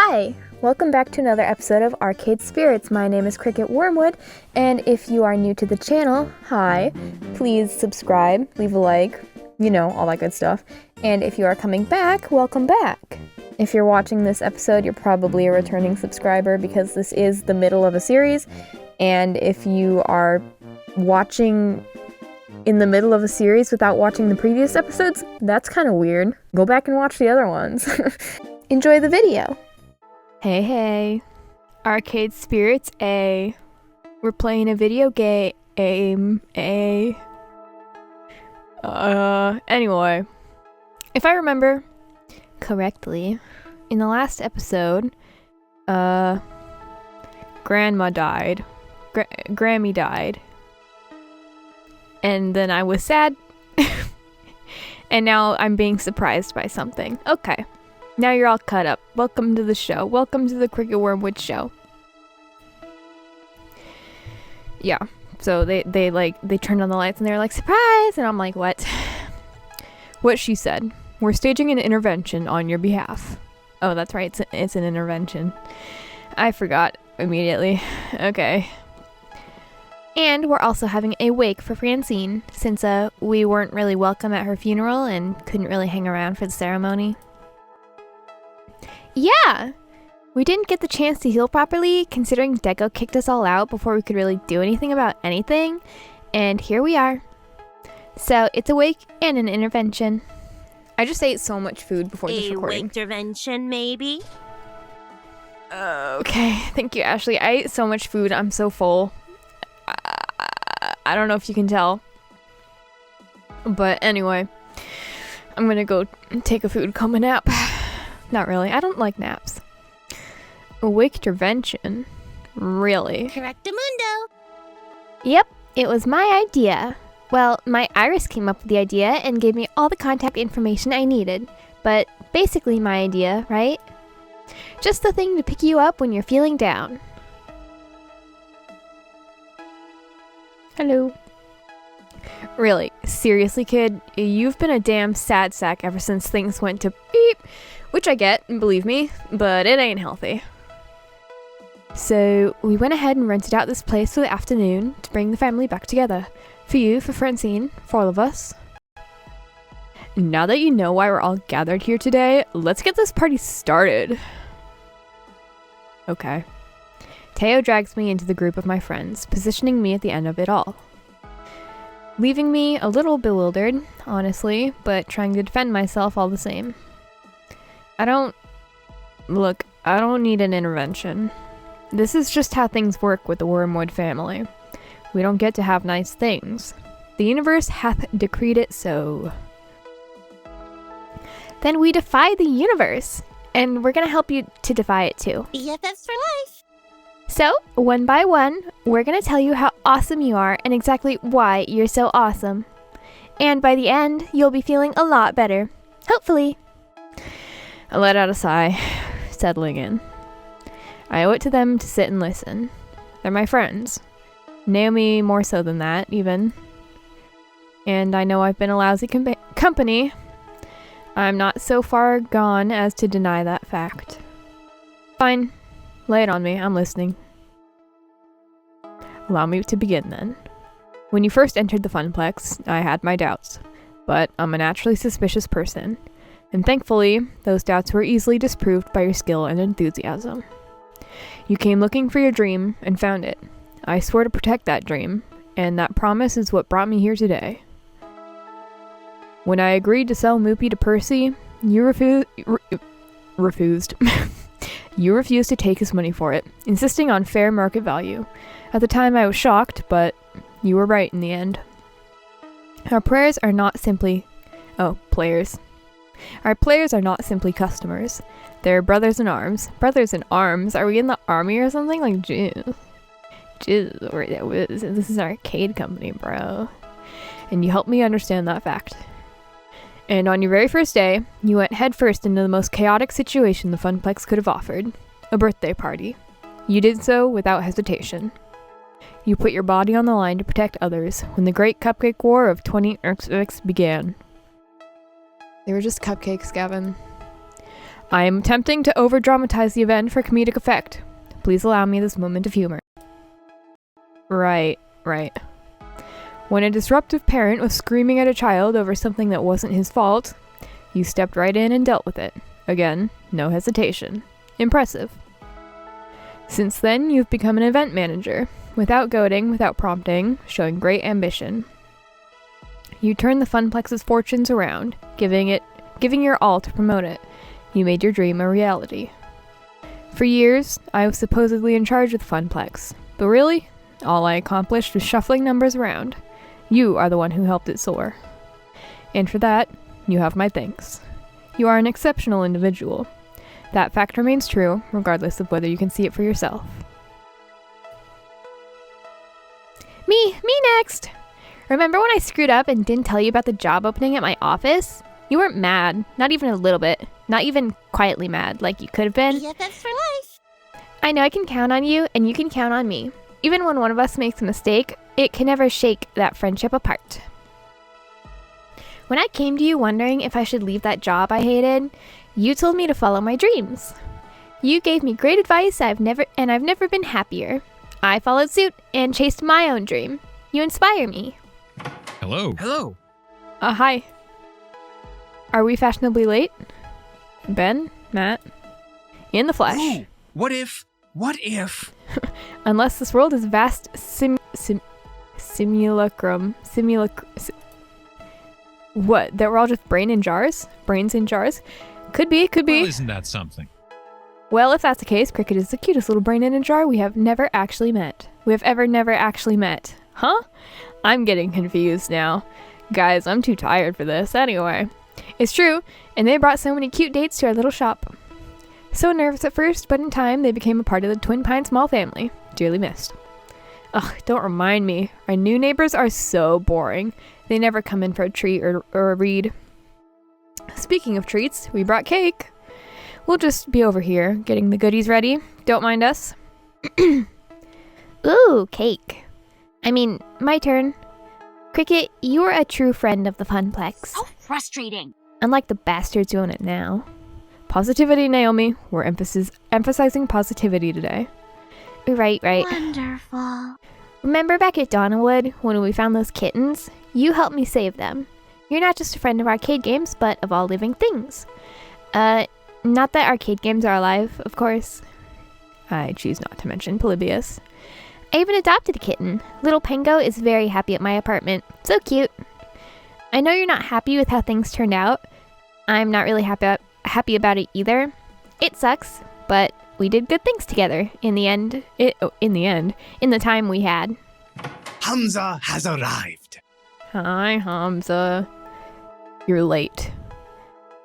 Hi! Welcome back to another episode of Arcade Spirits. My name is CricketWormwood, and if you are new to the channel, hi, please subscribe, leave a like, all that good stuff. And if you are coming back, welcome back. If you're watching this episode, you're probably a returning subscriber because this is the middle of a series, and if you are watching in the middle of a series without watching the previous episodes, that's kind of weird. Go back and watch the other ones. Enjoy the video. Hey, Arcade Spirits A. We're playing a video game. Anyway. If I remember correctly, in the last episode, Grandma died. Grammy died. And then I was sad. And now I'm being surprised by something. Okay. Now you're all caught up. Welcome to the show. Welcome to the CricketWormwood show. Yeah. So they turned on the lights and they were like, surprise! And I'm like, what? What she said. We're staging an intervention on your behalf. Oh, that's right. It's an intervention. I forgot immediately. Okay. And we're also having a wake for Francine, since we weren't really welcome at her funeral and couldn't really hang around for the ceremony. Yeah! We didn't get the chance to heal properly, considering Deco kicked us all out before we could really do anything about anything. And here we are. So, it's a wake and an intervention. I just ate so much food before this recording. A wake intervention, maybe? Okay, thank you, Ashley. I ate so much food, I'm so full. I don't know if you can tell. But anyway, I'm gonna go take a food coma nap. Not really. I don't like naps. Awake intervention? Really? Correctamundo. Yep, it was my idea. Well, my Iris came up with the idea and gave me all the contact information I needed. But basically my idea, right? Just the thing to pick you up when you're feeling down. Hello. Really, seriously, kid, you've been a damn sad sack ever since things went to beep. Which I get, believe me, but it ain't healthy. So, we went ahead and rented out this place for the afternoon to bring the family back together. For you, for Francine, for all of us. Now that you know why we're all gathered here today, let's get this party started. Okay. Teo drags me into the group of my friends, positioning me at the end of it all. Leaving me a little bewildered, honestly, but trying to defend myself all the same. I don't need an intervention. This is just how things work with the Wormwood family. We don't get to have nice things. The universe hath decreed it so. Then we defy the universe, and we're gonna help you to defy it too. BFFs for life. So, one by one, we're gonna tell you how awesome you are and exactly why you're so awesome. And by the end, you'll be feeling a lot better. Hopefully. I let out a sigh, settling in. I owe it to them to sit and listen. They're my friends. Naomi more so than that, even. And I know I've been a lousy company. I'm not so far gone as to deny that fact. Fine. Lay it on me. I'm listening. Allow me to begin, then. When you first entered the Funplex, I had my doubts. But I'm a naturally suspicious person. And thankfully, those doubts were easily disproved by your skill and enthusiasm. You came looking for your dream and found it. I swore to protect that dream, and that promise is what brought me here today. When I agreed to sell Moopy to Percy, you refused. You refused to take his money for it, insisting on fair market value. At the time I was shocked, but you were right in the end. Our players are not simply customers. They're brothers in arms. Brothers in arms? Are we in the army or something? Like, jeez, this is an arcade company, bro. And you helped me understand that fact. And on your very first day, you went headfirst into the most chaotic situation the Funplex could have offered. A birthday party. You did so without hesitation. You put your body on the line to protect others when the Great Cupcake War of 20XX began. They were just cupcakes, Gavin. I am attempting to over-dramatize the event for comedic effect. Please allow me this moment of humor. Right. When a disruptive parent was screaming at a child over something that wasn't his fault, you stepped right in and dealt with it. Again, no hesitation. Impressive. Since then, you've become an event manager, without goading, without prompting, showing great ambition. You turned the Funplex's fortunes around, giving your all to promote it. You made your dream a reality. For years, I was supposedly in charge of the Funplex, but really, all I accomplished was shuffling numbers around. You are the one who helped it soar. And for that, you have my thanks. You are an exceptional individual. That fact remains true, regardless of whether you can see it for yourself. Me next! Remember when I screwed up and didn't tell you about the job opening at my office? You weren't mad, not even a little bit. Not even quietly mad, like you could have been. BFFs for life. I know I can count on you, and you can count on me. Even when one of us makes a mistake, it can never shake that friendship apart. When I came to you wondering if I should leave that job I hated, you told me to follow my dreams. You gave me great advice, I've never been happier. I followed suit and chased my own dream. You inspire me. Hello. Hi. Are we fashionably late? Ben? Matt? In the flesh. Ooh, what if? Unless this world is vast simulacrum. What? That we're all just brains in jars? Could be. Well, isn't that something? Well, if that's the case, Cricket is the cutest little brain in a jar we have never actually met. Never actually met. Huh? I'm getting confused now. Guys, I'm too tired for this. Anyway. It's true, and they brought so many cute dates to our little shop. So nervous at first, but in time they became a part of the Twin Pines small family. Dearly missed. Ugh, don't remind me. Our new neighbors are so boring. They never come in for a treat or a read. Speaking of treats, we brought cake. We'll just be over here, getting the goodies ready. Don't mind us. Ooh, cake. I mean, my turn. Cricket, you're a true friend of the Funplex. So frustrating. Unlike the bastards who own it now. Positivity, Naomi. We're emphasizing positivity today. Right. Wonderful. Remember back at Donnawood when we found those kittens? You helped me save them. You're not just a friend of arcade games, but of all living things. Not that arcade games are alive, of course. I choose not to mention Polybius. I even adopted a kitten. Little Pengo is very happy at my apartment. So cute. I know you're not happy with how things turned out. I'm not really happy about it either. It sucks, but we did good things together in the time we had. Hamza has arrived. Hi, Hamza. You're late.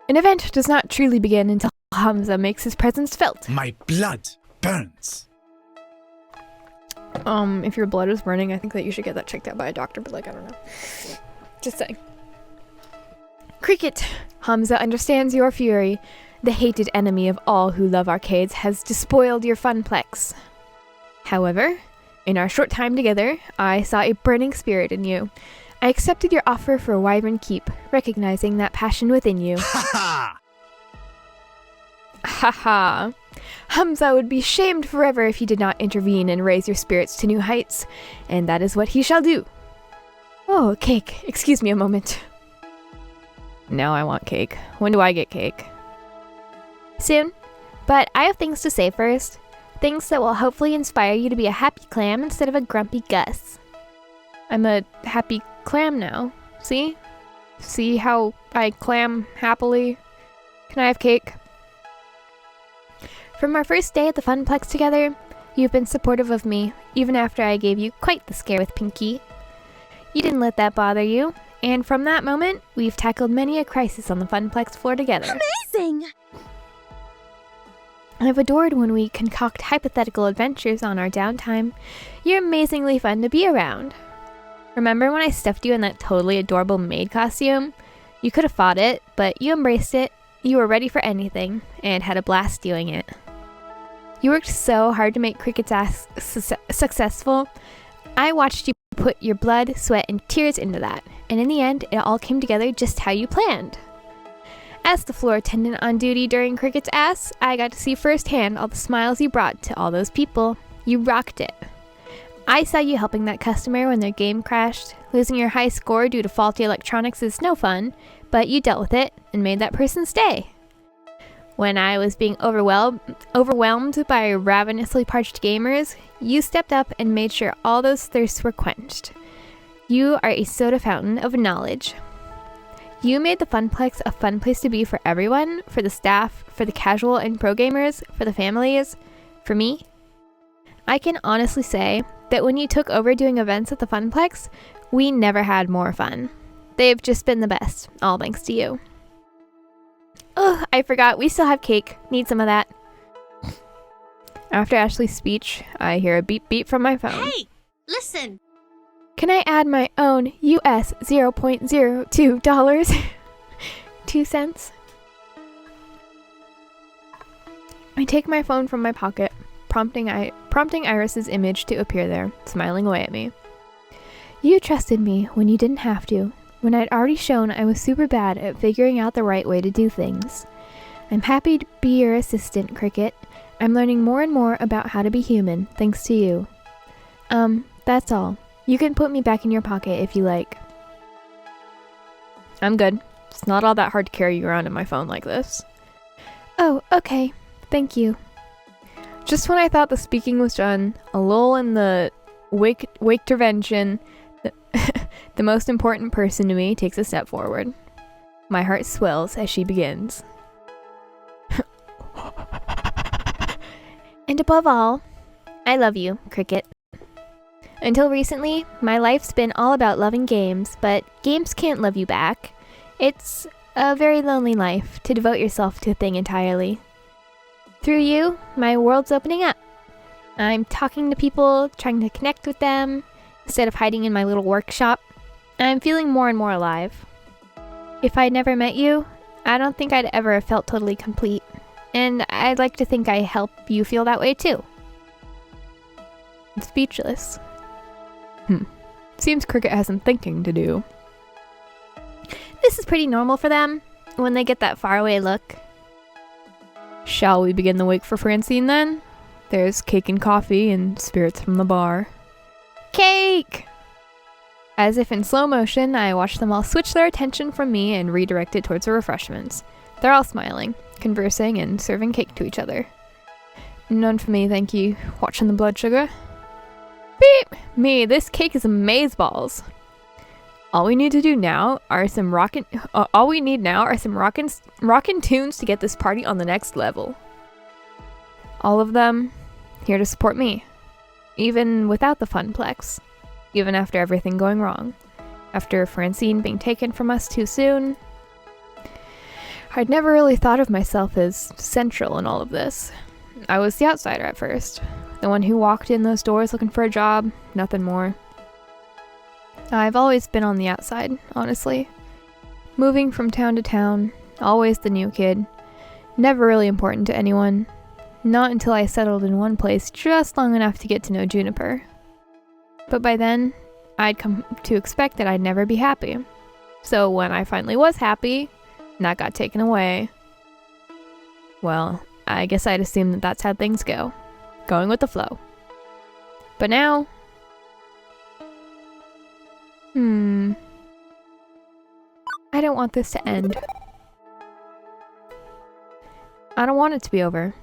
An event does not truly begin until Hamza makes his presence felt. My blood burns. If your blood is burning, I think that you should get that checked out by a doctor, but I don't know. Just saying. Cricket, Hamza understands your fury. The hated enemy of all who love arcades has despoiled your Funplex. However, in our short time together, I saw a burning spirit in you. I accepted your offer for Wyvern Keep, recognizing that passion within you. Ha ha! Ha ha! Hamza would be shamed forever if he did not intervene and raise your spirits to new heights, and that is what he shall do. Oh, cake. Excuse me a moment. Now I want cake. When do I get cake? Soon. But I have things to say first. Things that will hopefully inspire you to be a happy clam instead of a grumpy Gus. I'm a happy clam now. See? See how I clam happily? Can I have cake? From our first day at the Funplex together, you've been supportive of me, even after I gave you quite the scare with Pinky. You didn't let that bother you, and from that moment, we've tackled many a crisis on the Funplex floor together. Amazing! I've adored when we concoct hypothetical adventures on our downtime. You're amazingly fun to be around. Remember when I stuffed you in that totally adorable maid costume? You could have fought it, but you embraced it. You were ready for anything, and had a blast doing it. You worked so hard to make Cricket's ass successful. I watched you put your blood, sweat, and tears into that, and in the end, it all came together just how you planned. As the floor attendant on duty during Cricket's ass, I got to see firsthand all the smiles you brought to all those people. You rocked it. I saw you helping that customer when their game crashed. Losing your high score due to faulty electronics is no fun, but you dealt with it and made that person stay. When I was being overwhelmed by ravenously parched gamers, you stepped up and made sure all those thirsts were quenched. You are a soda fountain of knowledge. You made the Funplex a fun place to be for everyone, for the staff, for the casual and pro gamers, for the families, for me. I can honestly say that when you took over doing events at the Funplex, we never had more fun. They've just been the best, all thanks to you. Oh, I forgot, we still have cake. Need some of that. After Ashley's speech, I hear a beep beep from my phone. Hey, listen. Can I add my own US $0.02? 2 cents? I take my phone from my pocket, prompting Iris's image to appear there, smiling away at me. You trusted me when you didn't have to, when I'd already shown I was super bad at figuring out the right way to do things. I'm happy to be your assistant, Cricket. I'm learning more and more about how to be human, thanks to you. That's all. You can put me back in your pocket if you like. I'm good. It's not all that hard to carry you around in my phone like this. Oh, okay. Thank you. Just when I thought the speaking was done, a lull in the wake intervention, the most important person to me takes a step forward. My heart swells as she begins. And above all, I love you, Cricket. Until recently, my life's been all about loving games, but games can't love you back. It's a very lonely life to devote yourself to a thing entirely. Through you, my world's opening up. I'm talking to people, trying to connect with them, instead of hiding in my little workshop. I'm feeling more and more alive. If I'd never met you, I don't think I'd ever have felt totally complete. And I'd like to think I help you feel that way too. I'm speechless. Seems Cricket has some thinking to do. This is pretty normal for them, when they get that faraway look. Shall we begin the wake for Francine then? There's cake and coffee and spirits from the bar. Cake! As if in slow motion, I watch them all switch their attention from me and redirect it towards the refreshments. They're all smiling, conversing, and serving cake to each other. None for me, thank you. Watching the blood sugar. Beep! Me, this cake is amazeballs. All we need now are some rockin' tunes to get this party on the next level. All of them here to support me, even without the Funplex, even after everything going wrong, after Francine being taken from us too soon. I'd never really thought of myself as central in all of this. I was the outsider at first, the one who walked in those doors looking for a job, nothing more. I've always been on the outside, honestly. Moving from town to town, always the new kid. Never really important to anyone. Not until I settled in one place just long enough to get to know Juniper. But by then, I'd come to expect that I'd never be happy. So when I finally was happy, that got taken away. Well, I guess I'd assume that that's how things go. Going with the flow. But now... I don't want this to end. I don't want it to be over.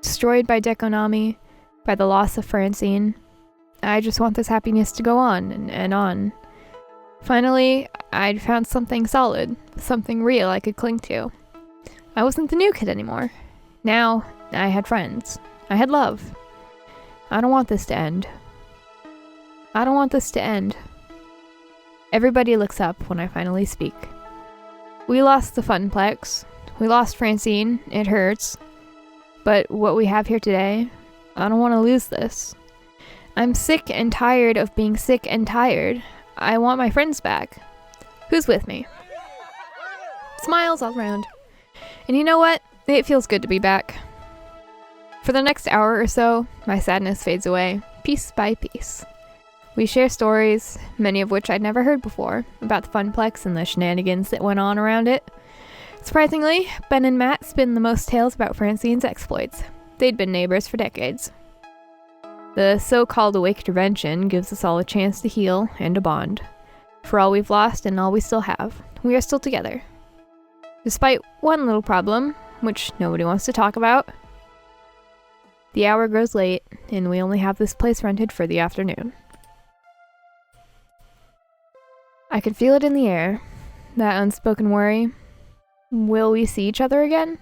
Destroyed by Dekonami, by the loss of Francine. I just want this happiness to go on and on. Finally, I'd found something solid, something real I could cling to. I wasn't the new kid anymore. Now, I had friends. I had love. I don't want this to end. I don't want this to end. Everybody looks up when I finally speak. We lost the Funplex. We lost Francine. It hurts. But what we have here today, I don't want to lose this. I'm sick and tired of being sick and tired. I want my friends back. Who's with me? Smiles all around. And you know what? It feels good to be back. For the next hour or so, my sadness fades away, piece by piece. We share stories, many of which I'd never heard before, about the Funplex and the shenanigans that went on around it. Surprisingly, Ben and Matt spin the most tales about Francine's exploits. They'd been neighbors for decades. The so-called awake intervention gives us all a chance to heal and to bond. For all we've lost and all we still have, we are still together. Despite one little problem, which nobody wants to talk about. The hour grows late, and we only have this place rented for the afternoon. I could feel it in the air, that unspoken worry. Will we see each other again?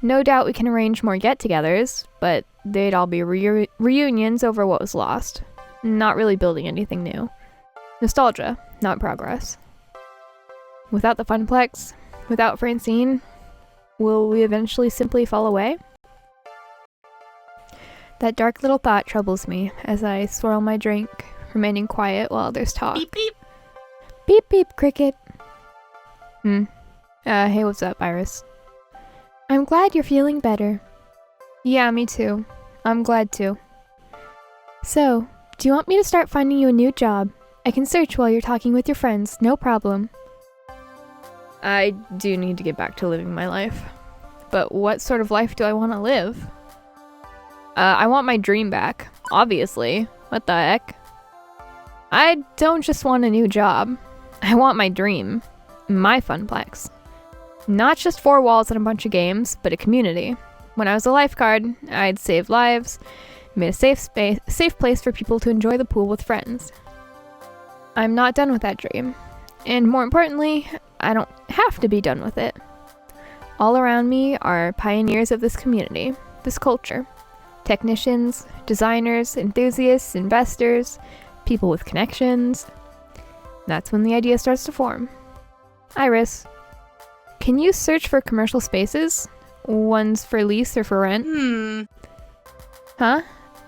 No doubt we can arrange more get-togethers, but they'd all be reunions over what was lost. Not really building anything new. Nostalgia, not progress. Without the Funplex, without Francine, will we eventually simply fall away? That dark little thought troubles me as I swirl my drink, remaining quiet while others talk. Beep beep. Beep beep, Cricket. Hey, what's up, Iris? I'm glad you're feeling better. Yeah, me too. I'm glad too. So, do you want me to start finding you a new job? I can search while you're talking with your friends, no problem. I do need to get back to living my life. But what sort of life do I want to live? I want my dream back, obviously. What the heck? I don't just want a new job. I want my dream. My Funplex. Not just 4 walls and a bunch of games, but a community. When I was a lifeguard, I'd saved lives, made a safe place for people to enjoy the pool with friends. I'm not done with that dream. And more importantly, I don't have to be done with it. All around me are pioneers of this community, this culture. Technicians, designers, enthusiasts, investors, people with connections. That's when the idea starts to form. Iris, can you search for commercial spaces? Ones for lease or for rent? Huh?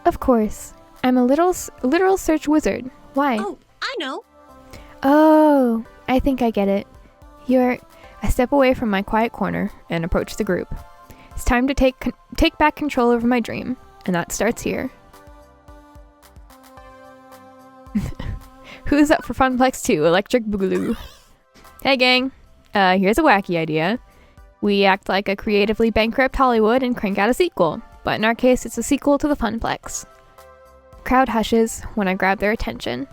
Of course. I'm a literal search wizard. Why? Oh, I know. Oh, I think I get it. I step away from my quiet corner and approach the group. It's time to take back control over my dream, and that starts here. Who's up for Funplex 2, Electric Boogaloo? Hey gang, here's a wacky idea. We act like a creatively bankrupt Hollywood and crank out a sequel, but in our case it's a sequel to the Funplex. Crowd hushes when I grab their attention.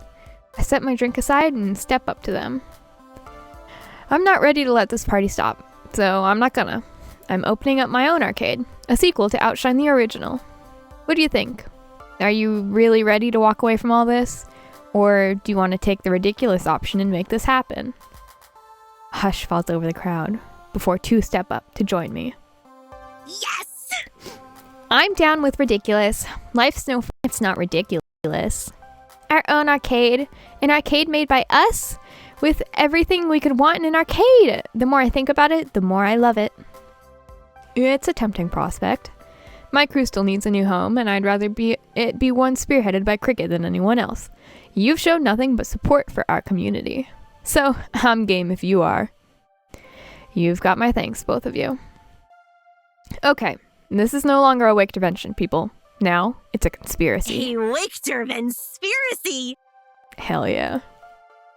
I set my drink aside and step up to them. I'm not ready to let this party stop, so I'm not gonna. I'm opening up my own arcade, a sequel to outshine the original. What do you think? Are you really ready to walk away from all this? Or do you want to take the ridiculous option and make this happen? A hush falls over the crowd before 2 step up to join me. Yes! I'm down with ridiculous. Life's no fun. It's not ridiculous. Our own arcade. An arcade made by us? With everything we could want in an arcade. The more I think about it, the more I love it. It's a tempting prospect. My crew still needs a new home, and I'd rather it be one spearheaded by Cricket than anyone else. You've shown nothing but support for our community. So, I'm game if you are. You've got my thanks, both of you. Okay, this is no longer a wake intervention, people. Now, it's a conspiracy. A Wichter conspiracy. Hell yeah.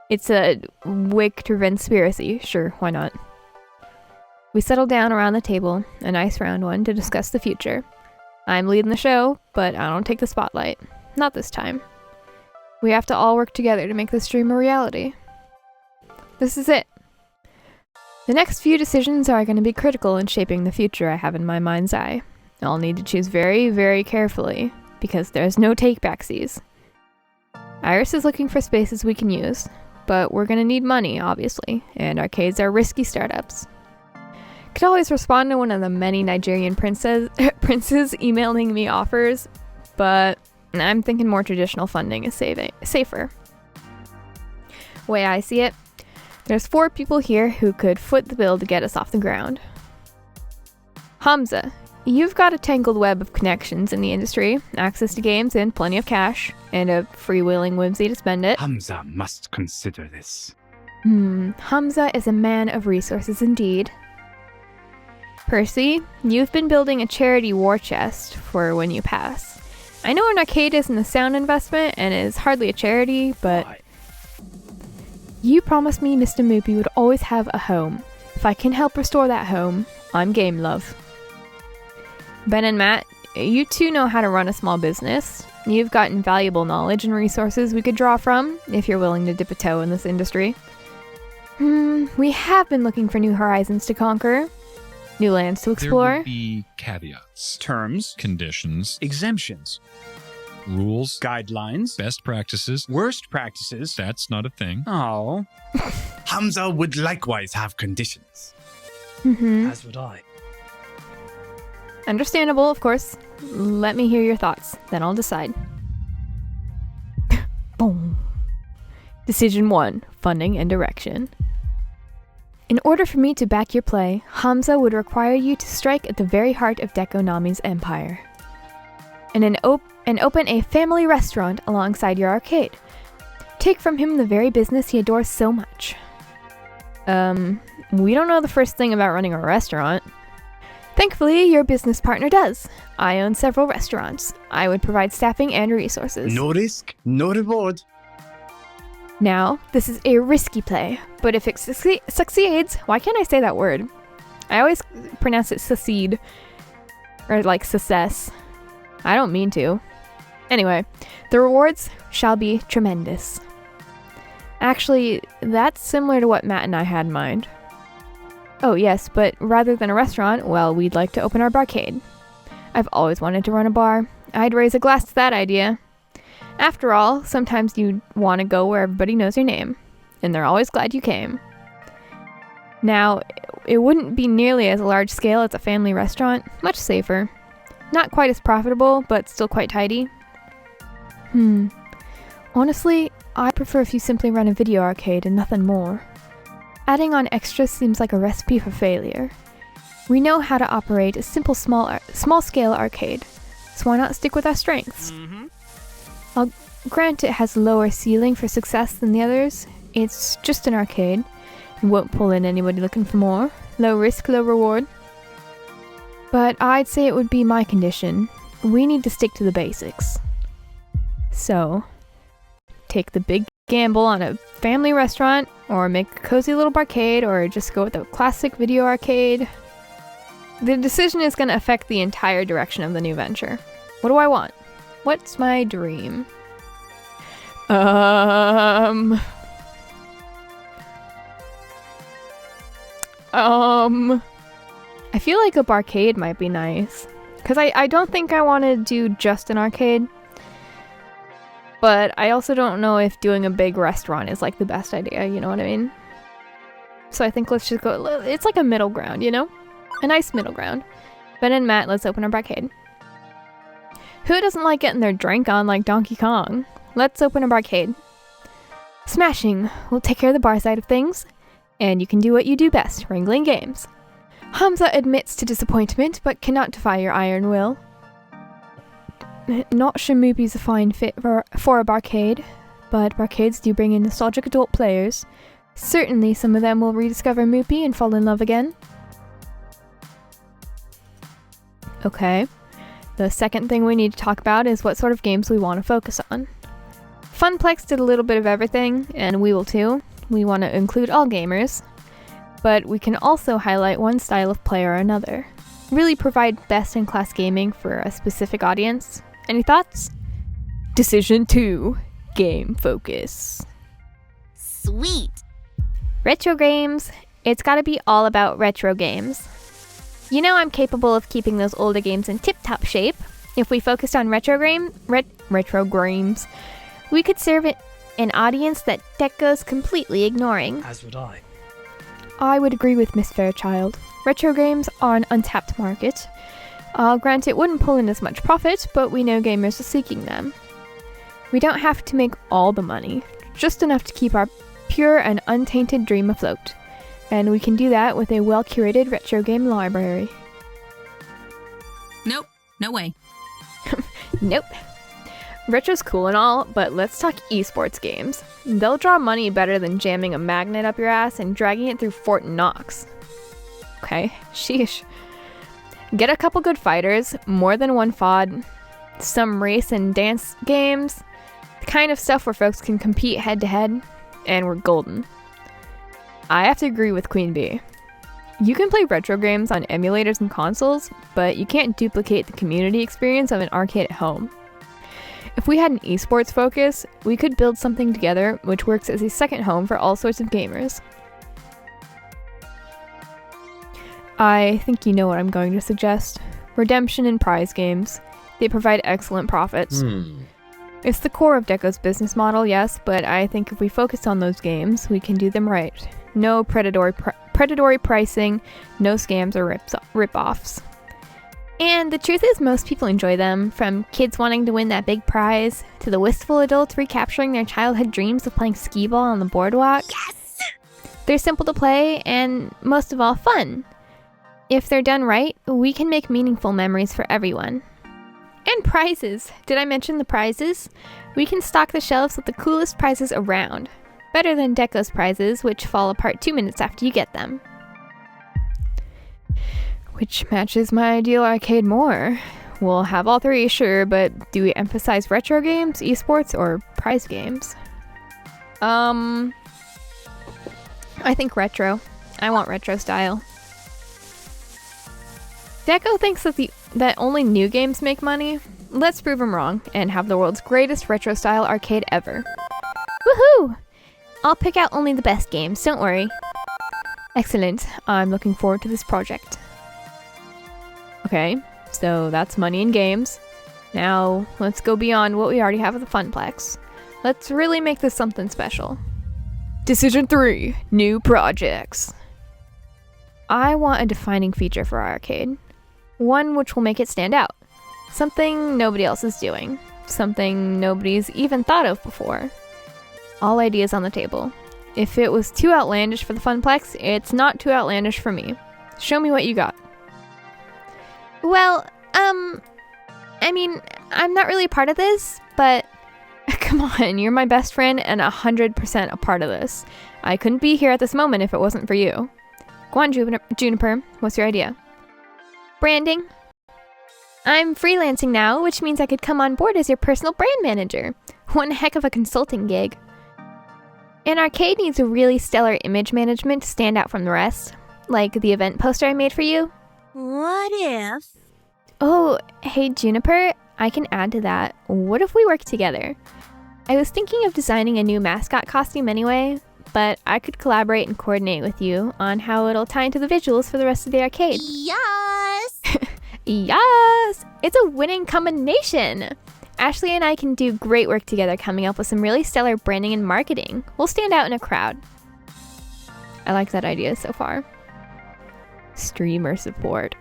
It's a Wichter conspiracy. Sure, why not? We settle down around the table, a nice round one, to discuss the future. I'm leading the show, but I don't take the spotlight. Not this time. We have to all work together to make this dream a reality. This is it. The next few decisions are going to be critical in shaping the future I have in my mind's eye. I'll need to choose very, very carefully, because there's no take-backsies. Iris is looking for spaces we can use, but we're going to need money, obviously, and arcades are risky startups. Could always respond to one of the many Nigerian princes emailing me offers, but I'm thinking more traditional funding is safer. Way I see it, there's 4 people here who could foot the bill to get us off the ground. Hamza, you've got a tangled web of connections in the industry, access to games and plenty of cash, and a freewheeling whimsy to spend it. Hamza must consider this. Hamza is a man of resources indeed. Percy, you've been building a charity war chest for when you pass. I know an arcade isn't a sound investment and is hardly a charity, but you promised me Mr. Moopy would always have a home. If I can help restore that home, I'm game, love. Ben and Matt, you two know how to run a small business. You've got invaluable knowledge and resources we could draw from if you're willing to dip a toe in this industry. We have been looking for new horizons to conquer, new lands to There explore. would be caveats, Terms, conditions, exemptions, rules, guidelines, best practices. worst practices. That's not a thing. Oh. Hamza would likewise have conditions. As would I. Understandable, of course. Let me hear your thoughts, then I'll decide. Boom. Decision 1. Funding and direction. In order for me to back your play, Hamza would require you to strike at the very heart of Dekonami's empire. And open a family restaurant alongside your arcade. Take from him the very business he adores so much. We don't know the first thing about running a restaurant. Thankfully, your business partner does. I own several restaurants. I would provide staffing and resources. No risk, no reward. Now, this is a risky play, but if it succeeds, why can't I say that word? I always pronounce it succeed, or like success. I don't mean to. Anyway, the rewards shall be tremendous. Actually, that's similar to what Matt and I had in mind. Oh yes, but rather than a restaurant, well, we'd like to open our barcade. I've always wanted to run a bar. I'd raise a glass to that idea. After all, sometimes you want to go where everybody knows your name, and they're always glad you came. Now, it wouldn't be nearly as large scale as a family restaurant, much safer. Not quite as profitable, but still quite tidy. Honestly, I prefer if you simply run a video arcade and nothing more. Adding on extras seems like a recipe for failure. We know how to operate a simple small-scale arcade, so why not stick with our strengths? I'll grant it has a lower ceiling for success than the others. It's just an arcade. It won't pull in anybody looking for more. Low risk, low reward. But I'd say it would be my condition. We need to stick to the basics. So, take the big gamble on a family restaurant, or make a cozy little barcade, or just go with a classic video arcade. The decision is going to affect the entire direction of the new venture. What do I want? What's my dream? I feel like a barcade might be nice. Because I don't think I want to do just an arcade. But I also don't know if doing a big restaurant is like the best idea, you know what I mean? So I think let's just go, it's like a middle ground, you know? A nice middle ground. Ben and Matt, let's open our barcade. Who doesn't like getting their drink on like Donkey Kong? Let's open a barcade. Smashing. We'll take care of the bar side of things. And you can do what you do best, wrangling games. Hamza admits to disappointment, but cannot defy your iron will. Not Shamupi's a fine fit for a barcade, but barcades do bring in nostalgic adult players. Certainly some of them will rediscover Moopy and fall in love again. Okay. The second thing we need to talk about is what sort of games we want to focus on. Funplex did a little bit of everything, and we will too. We want to include all gamers, but we can also highlight one style of play or another. Really provide best-in-class gaming for a specific audience. Any thoughts? Decision 2. Game focus. Sweet. Retro games. It's gotta be all about retro games. You know I'm capable of keeping those older games in tip-top shape. If we focused on retro games, we could serve an audience that tech goes completely ignoring. As would I. I would agree with Miss Fairchild. Retro games are an untapped market. I'll grant it wouldn't pull in as much profit, but we know gamers are seeking them. We don't have to make all the money, just enough to keep our pure and untainted dream afloat. And we can do that with a well-curated retro game library. Nope. No way. Nope. Retro's cool and all, but let's talk esports games. They'll draw money better than jamming a magnet up your ass and dragging it through Fort Knox. Okay, sheesh. Get a couple good fighters, more than one FOD, some race and dance games, the kind of stuff where folks can compete head to head, and we're golden. I have to agree with Queen Bee. You can play retro games on emulators and consoles, but you can't duplicate the community experience of an arcade at home. If we had an esports focus, we could build something together which works as a second home for all sorts of gamers. I think you know what I'm going to suggest. Redemption and prize games. They provide excellent profits. It's the core of Deco's business model, yes, but I think if we focus on those games, we can do them right. No predatory pricing, no scams or rip-offs. And the truth is most people enjoy them, from kids wanting to win that big prize, to the wistful adults recapturing their childhood dreams of playing skee-ball on the boardwalk. Yes! They're simple to play, and most of all, fun. If they're done right, we can make meaningful memories for everyone. And prizes! Did I mention the prizes? We can stock the shelves with the coolest prizes around. Better than Deco's prizes, which fall apart 2 minutes after you get them. Which matches my ideal arcade more. We'll have all three, sure, but do we emphasize retro games, esports, or prize games? I think retro. I want retro style. Deco thinks that only new games make money. Let's prove him wrong and have the world's greatest retro style arcade ever. Woohoo! I'll pick out only the best games, don't worry. Excellent. I'm looking forward to this project. Okay, so that's money in games. Now, let's go beyond what we already have at the Funplex. Let's really make this something special. Decision 3. New projects. I want a defining feature for our arcade. One which will make it stand out. Something nobody else is doing. Something nobody's even thought of before. All ideas on the table. If it was too outlandish for the Funplex, it's not too outlandish for me. Show me what you got. Well, I mean, I'm not really a part of this, but come on, you're my best friend and 100% a part of this. I couldn't be here at this moment if it wasn't for you. Go on, Juniper, what's your idea? Branding. I'm freelancing now, which means I could come on board as your personal brand manager. One heck of a consulting gig. An arcade needs a really stellar image management to stand out from the rest, like the event poster I made for you. What if? Oh, hey Juniper, I can add to that. What if we work together? I was thinking of designing a new mascot costume anyway, but I could collaborate and coordinate with you on how it'll tie into the visuals for the rest of the arcade. Yes! Yes! It's a winning combination! Ashley and I can do great work together coming up with some really stellar branding and marketing. We'll stand out in a crowd. I like that idea so far. Streamer support.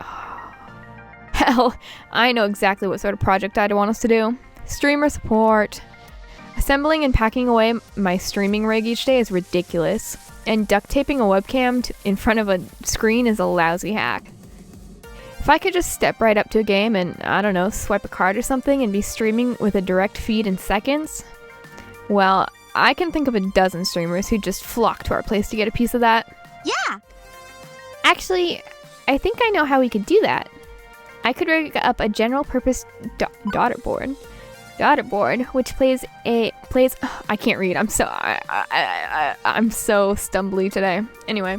Hell, I know exactly what sort of project I'd want us to do. Streamer support. Assembling and packing away my streaming rig each day is ridiculous, and duct taping a webcam in front of a screen is a lousy hack. If I could just step right up to a game and, I don't know, swipe a card or something and be streaming with a direct feed in seconds, well, I can think of a dozen streamers who'd just flock to our place to get a piece of that. Yeah! Actually, I think I know how we could do that. I could rig up a general purpose daughter board, which plays. I can't read. I'm so stumbly today. Anyway,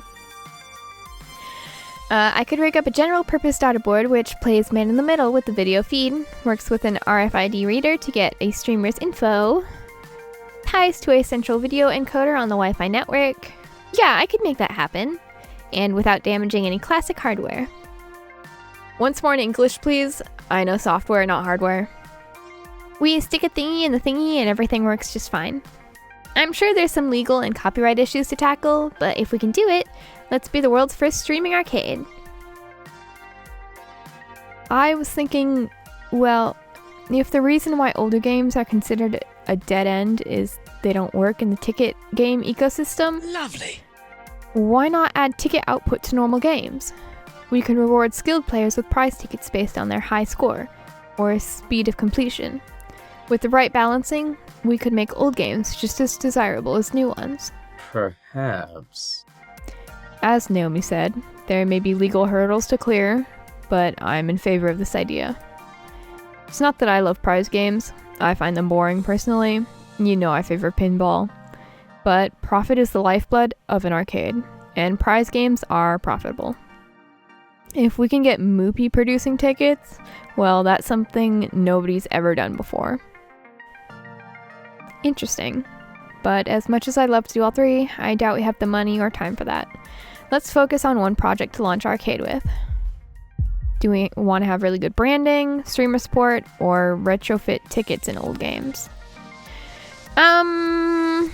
I could rig up a general purpose daughter board which plays man in the middle with the video feed, works with an RFID reader to get a streamer's info, ties to a central video encoder on the Wi-Fi network. Yeah, I could make that happen, and without damaging any classic hardware. Once more in English, please. I know software, not hardware. We stick a thingy in the thingy and everything works just fine. I'm sure there's some legal and copyright issues to tackle, but if we can do it, let's be the world's first streaming arcade. I was thinking, well, if the reason why older games are considered a dead end is they don't work in the ticket game ecosystem, Lovely. why not add ticket output to normal games? We could reward skilled players with prize tickets based on their high score, or speed of completion. With the right balancing, we could make old games just as desirable as new ones. Perhaps. As Naomi said, there may be legal hurdles to clear, but I'm in favor of this idea. It's not that I love prize games. I find them boring personally. You know I favor pinball. But profit is the lifeblood of an arcade, and prize games are profitable. If we can get Moopy producing tickets, well, that's something nobody's ever done before. Interesting. But as much as I'd love to do all three, I doubt we have the money or time for that. Let's focus on one project to launch Arcade with. Do we want to have really good branding, streamer support, or retrofit tickets in old games? I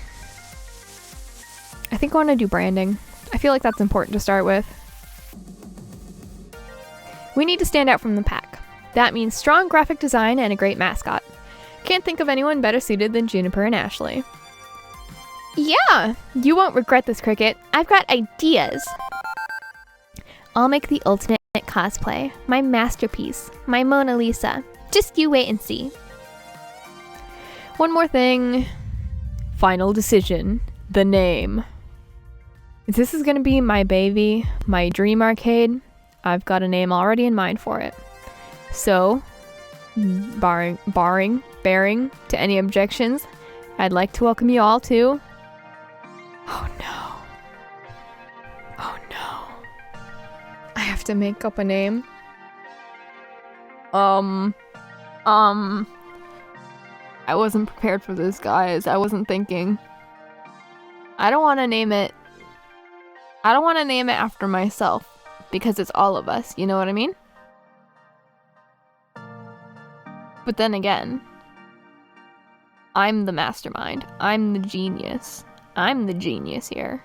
think I want to do branding. I feel like that's important to start with. We need to stand out from the pack. That means strong graphic design and a great mascot. Can't think of anyone better suited than Juniper and Ashley. Yeah! You won't regret this, Cricket. I've got ideas. I'll make the ultimate cosplay. My masterpiece. My Mona Lisa. Just you wait and see. One more thing. Final decision. The name. If this is gonna be my baby, my dream arcade, I've got a name already in mind for it. So, bearing to any objections, I'd like to welcome you all to... Oh no. Oh no. I have to make up a name. I wasn't prepared for this, guys. I wasn't thinking. I don't want to name it after myself, because it's all of us, you know what I mean? But then again, I'm the mastermind. I'm the genius. I'm the genius here.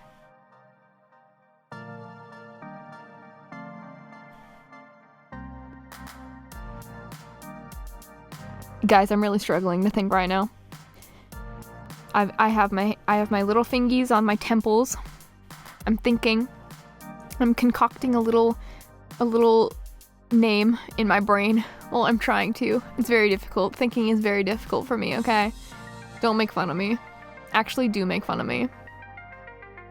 Guys, I'm really struggling to think right now. I have my little fingies on my temples. I'm thinking. I'm concocting a little name in my brain. Well, I'm trying to. It's very difficult. Thinking is very difficult for me, okay? Don't make fun of me. Actually, do make fun of me.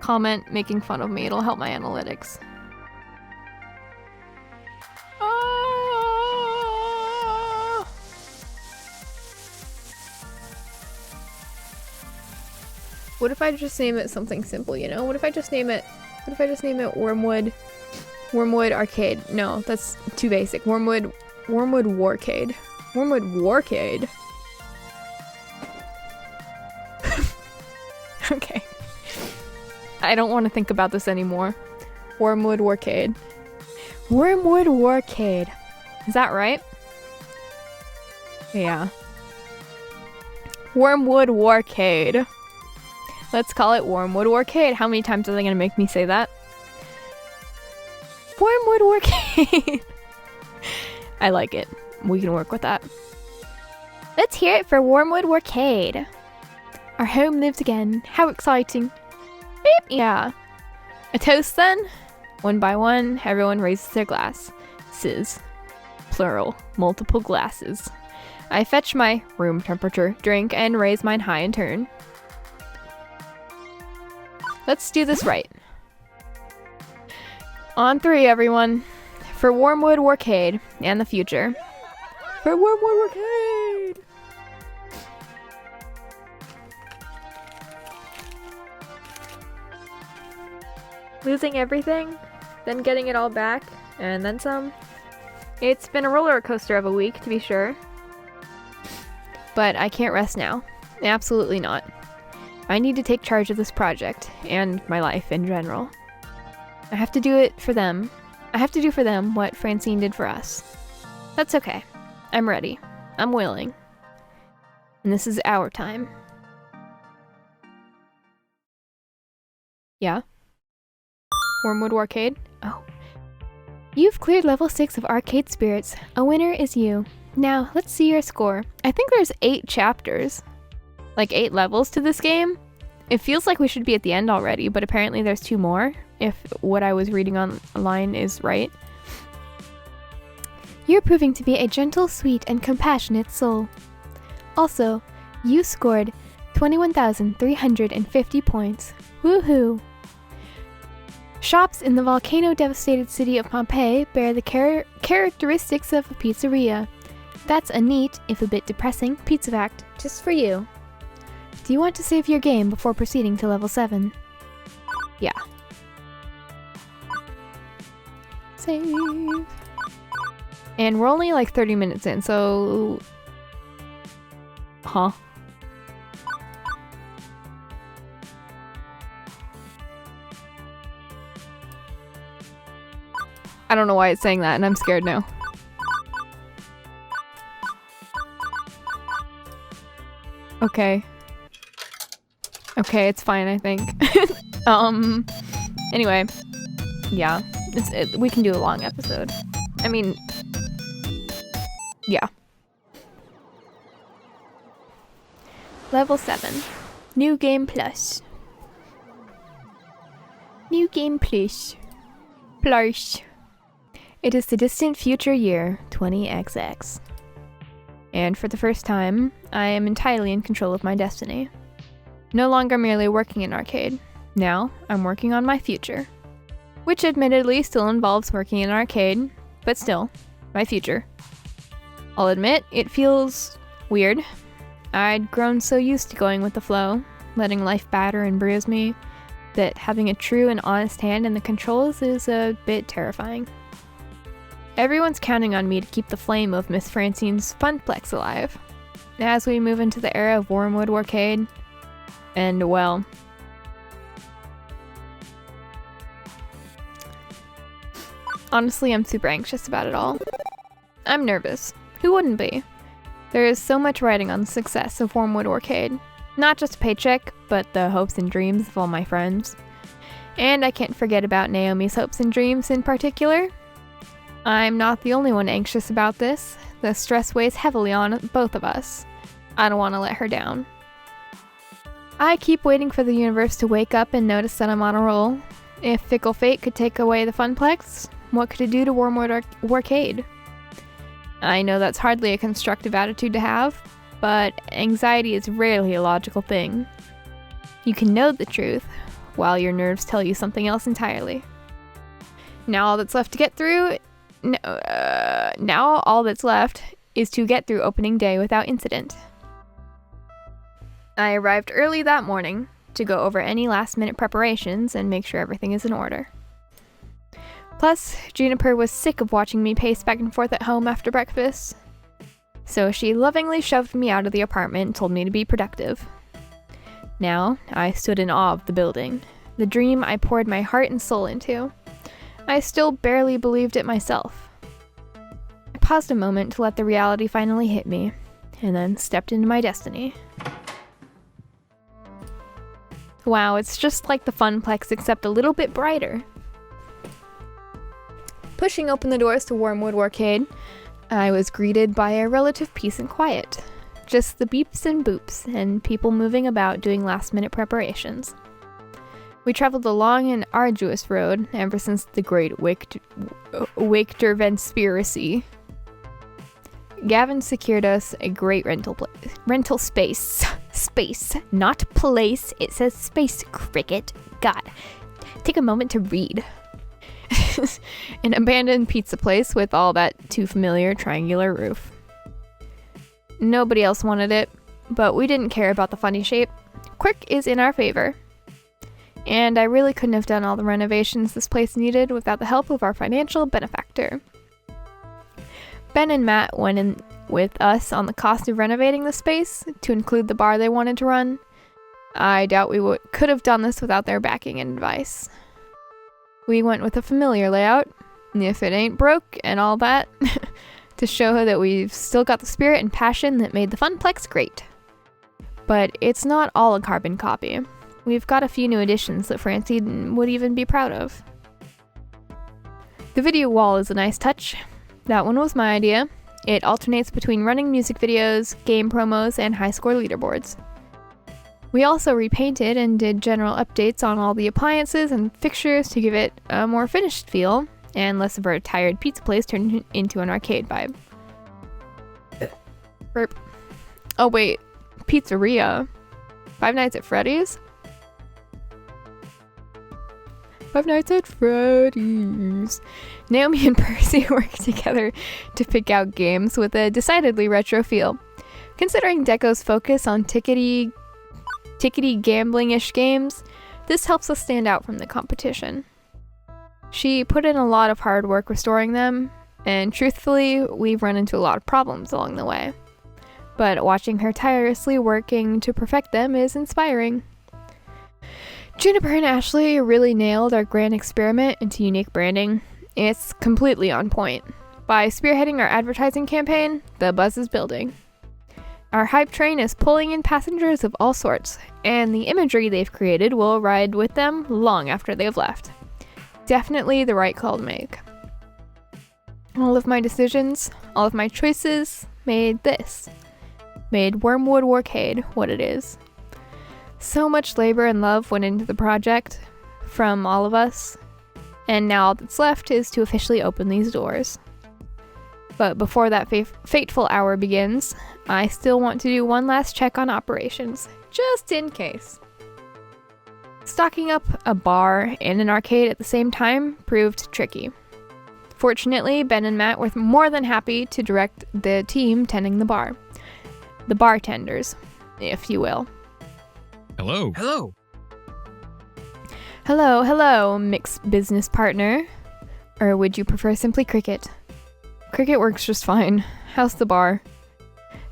Comment making fun of me. It'll help my analytics. What if I just name it something simple, you know? What if I just name it Wormwood Arcade? No, that's too basic. Wormwood Warcade. Wormwood Warcade. Okay. I don't want to think about this anymore. Wormwood Warcade. Wormwood Warcade. Is that right? Yeah. Wormwood Warcade. Let's call it Wormwood Warcade. How many times are they going to make me say that? Wormwood Warcade. I like it. We can work with that. Let's hear it for Wormwood Warcade. Our home lives again. How exciting. Beep. Yeah. A toast then? One by one, everyone raises their glass. Sis. Plural. Multiple glasses. I fetch my room temperature drink and raise mine high in turn. Let's do this right. On three, everyone. For Wormwood Warcade and the future. For Wormwood Warcade! Losing everything, then getting it all back, and then some. It's been a roller coaster of a week, to be sure. But I can't rest now. Absolutely not. I need to take charge of this project, and my life in general. I have to do it for them. I have to do for them what Francine did for us. That's okay. I'm ready. I'm willing. And this is our time. Yeah? Wormwood Warcade? Oh. You've cleared level 6 of Arcade Spirits. A winner is you. Now, let's see your score. I think there's 8 chapters. Like 8 levels to this game. It feels like we should be at the end already, but apparently there's 2 more, if what I was reading online is right. You're proving to be a gentle, sweet, and compassionate soul. Also, you scored 21,350 points. Woohoo! Shops in the volcano-devastated city of Pompeii bear the characteristics of a pizzeria. That's a neat, if a bit depressing, pizza fact, just for you. Do you want to save your game before proceeding to level 7? Yeah. Save. And we're only like 30 minutes in, so... Huh? I don't know why it's saying that, and I'm scared now. Okay. Okay, it's fine, I think. Anyway. Yeah. We can do a long episode. I mean... Yeah. Level 7. New Game Plus. New Game Plus. Plus. It is the distant future year 20XX. And for the first time, I am entirely in control of my destiny. No longer merely working in arcade. Now, I'm working on my future. Which admittedly still involves working in arcade, but still, my future. I'll admit, it feels weird. I'd grown so used to going with the flow, letting life batter and bruise me, that having a true and honest hand in the controls is a bit terrifying. Everyone's counting on me to keep the flame of Miss Francine's Funplex alive, as we move into the era of Wormwood Arcade, and well... Honestly, I'm super anxious about it all. I'm nervous. Who wouldn't be? There is so much riding on the success of Wormwood Arcade. Not just a paycheck, but the hopes and dreams of all my friends. And I can't forget about Naomi's hopes and dreams in particular. I'm not the only one anxious about this. The stress weighs heavily on both of us. I don't want to let her down. I keep waiting for the universe to wake up and notice that I'm on a roll. If fickle fate could take away the Funplex, what could it do to Wormwood Arcade? I know that's hardly a constructive attitude to have, but anxiety is rarely a logical thing. You can know the truth, while your nerves tell you something else entirely. Now all that's left to get through... now all that's left is to get through opening day without incident. I arrived early that morning to go over any last-minute preparations and make sure everything is in order. Plus, Juniper was sick of watching me pace back and forth at home after breakfast, so she lovingly shoved me out of the apartment and told me to be productive. Now, I stood in awe of the building, the dream I poured my heart and soul into. I still barely believed it myself. I paused a moment to let the reality finally hit me, and then stepped into my destiny. Wow, it's just like the Funplex except a little bit brighter. Pushing open the doors to Wormwood Arcade, I was greeted by a relative peace and quiet. Just the beeps and boops, and people moving about doing last-minute preparations. We traveled a long and arduous road ever since the Great Waketer-Venspiracy. Gavin secured us a great rental space. Space, not place. It says space, Cricket. God, take a moment to read. An abandoned pizza place with all that too familiar triangular roof. Nobody else wanted it, but we didn't care about the funny shape. Quirk is in our favor. And I really couldn't have done all the renovations this place needed without the help of our financial benefactor. Ben and Matt went in with us on the cost of renovating the space to include the bar they wanted to run. I doubt we could have done this without their backing and advice. We went with a familiar layout, if it ain't broke and all that, to show that we've still got the spirit and passion that made the Funplex great. But it's not all a carbon copy. We've got a few new additions that Francine would even be proud of. The video wall is a nice touch. That one was my idea. It alternates between running music videos, game promos, and high score leaderboards. We also repainted and did general updates on all the appliances and fixtures to give it a more finished feel, and less of a tired pizza place turned into an arcade vibe. Burp. Oh wait, pizzeria. Five Nights at Freddy's? Five Nights at Freddy's. Naomi and Percy worked together to pick out games with a decidedly retro feel. Considering Deco's focus on tickety gambling-ish games, this helps us stand out from the competition. She put in a lot of hard work restoring them, and truthfully, we've run into a lot of problems along the way. But watching her tirelessly working to perfect them is inspiring. Juniper and Ashley really nailed our grand experiment into unique branding. It's completely on point. By spearheading our advertising campaign, the buzz is building. Our hype train is pulling in passengers of all sorts, and the imagery they've created will ride with them long after they've left. Definitely the right call to make. All of my decisions, all of my choices made Wormwood Warcade what it is. So much labor and love went into the project from all of us, and now all that's left is to officially open these doors. But before that fateful hour begins, I still want to do one last check on operations, just in case. Stocking up a bar and an arcade at the same time proved tricky. Fortunately, Ben and Matt were more than happy to direct the team tending the bar. The bartenders, if you will. Hello. Hello. Hello, mixed business partner. Or would you prefer simply Cricket? Cricket works just fine. How's the bar?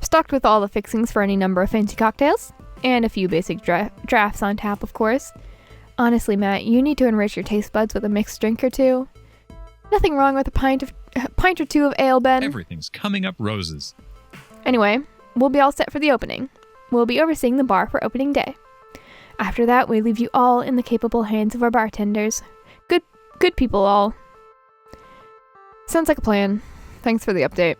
Stocked with all the fixings for any number of fancy cocktails, and a few basic drafts on tap, of course. Honestly, Matt, you need to enrich your taste buds with a mixed drink or two. Nothing wrong with a pint or two of ale, Ben. Everything's coming up roses. Anyway, we'll be all set for the opening. We'll be overseeing the bar for opening day. After that, we leave you all in the capable hands of our bartenders. Good people all. Sounds like a plan. Thanks for the update.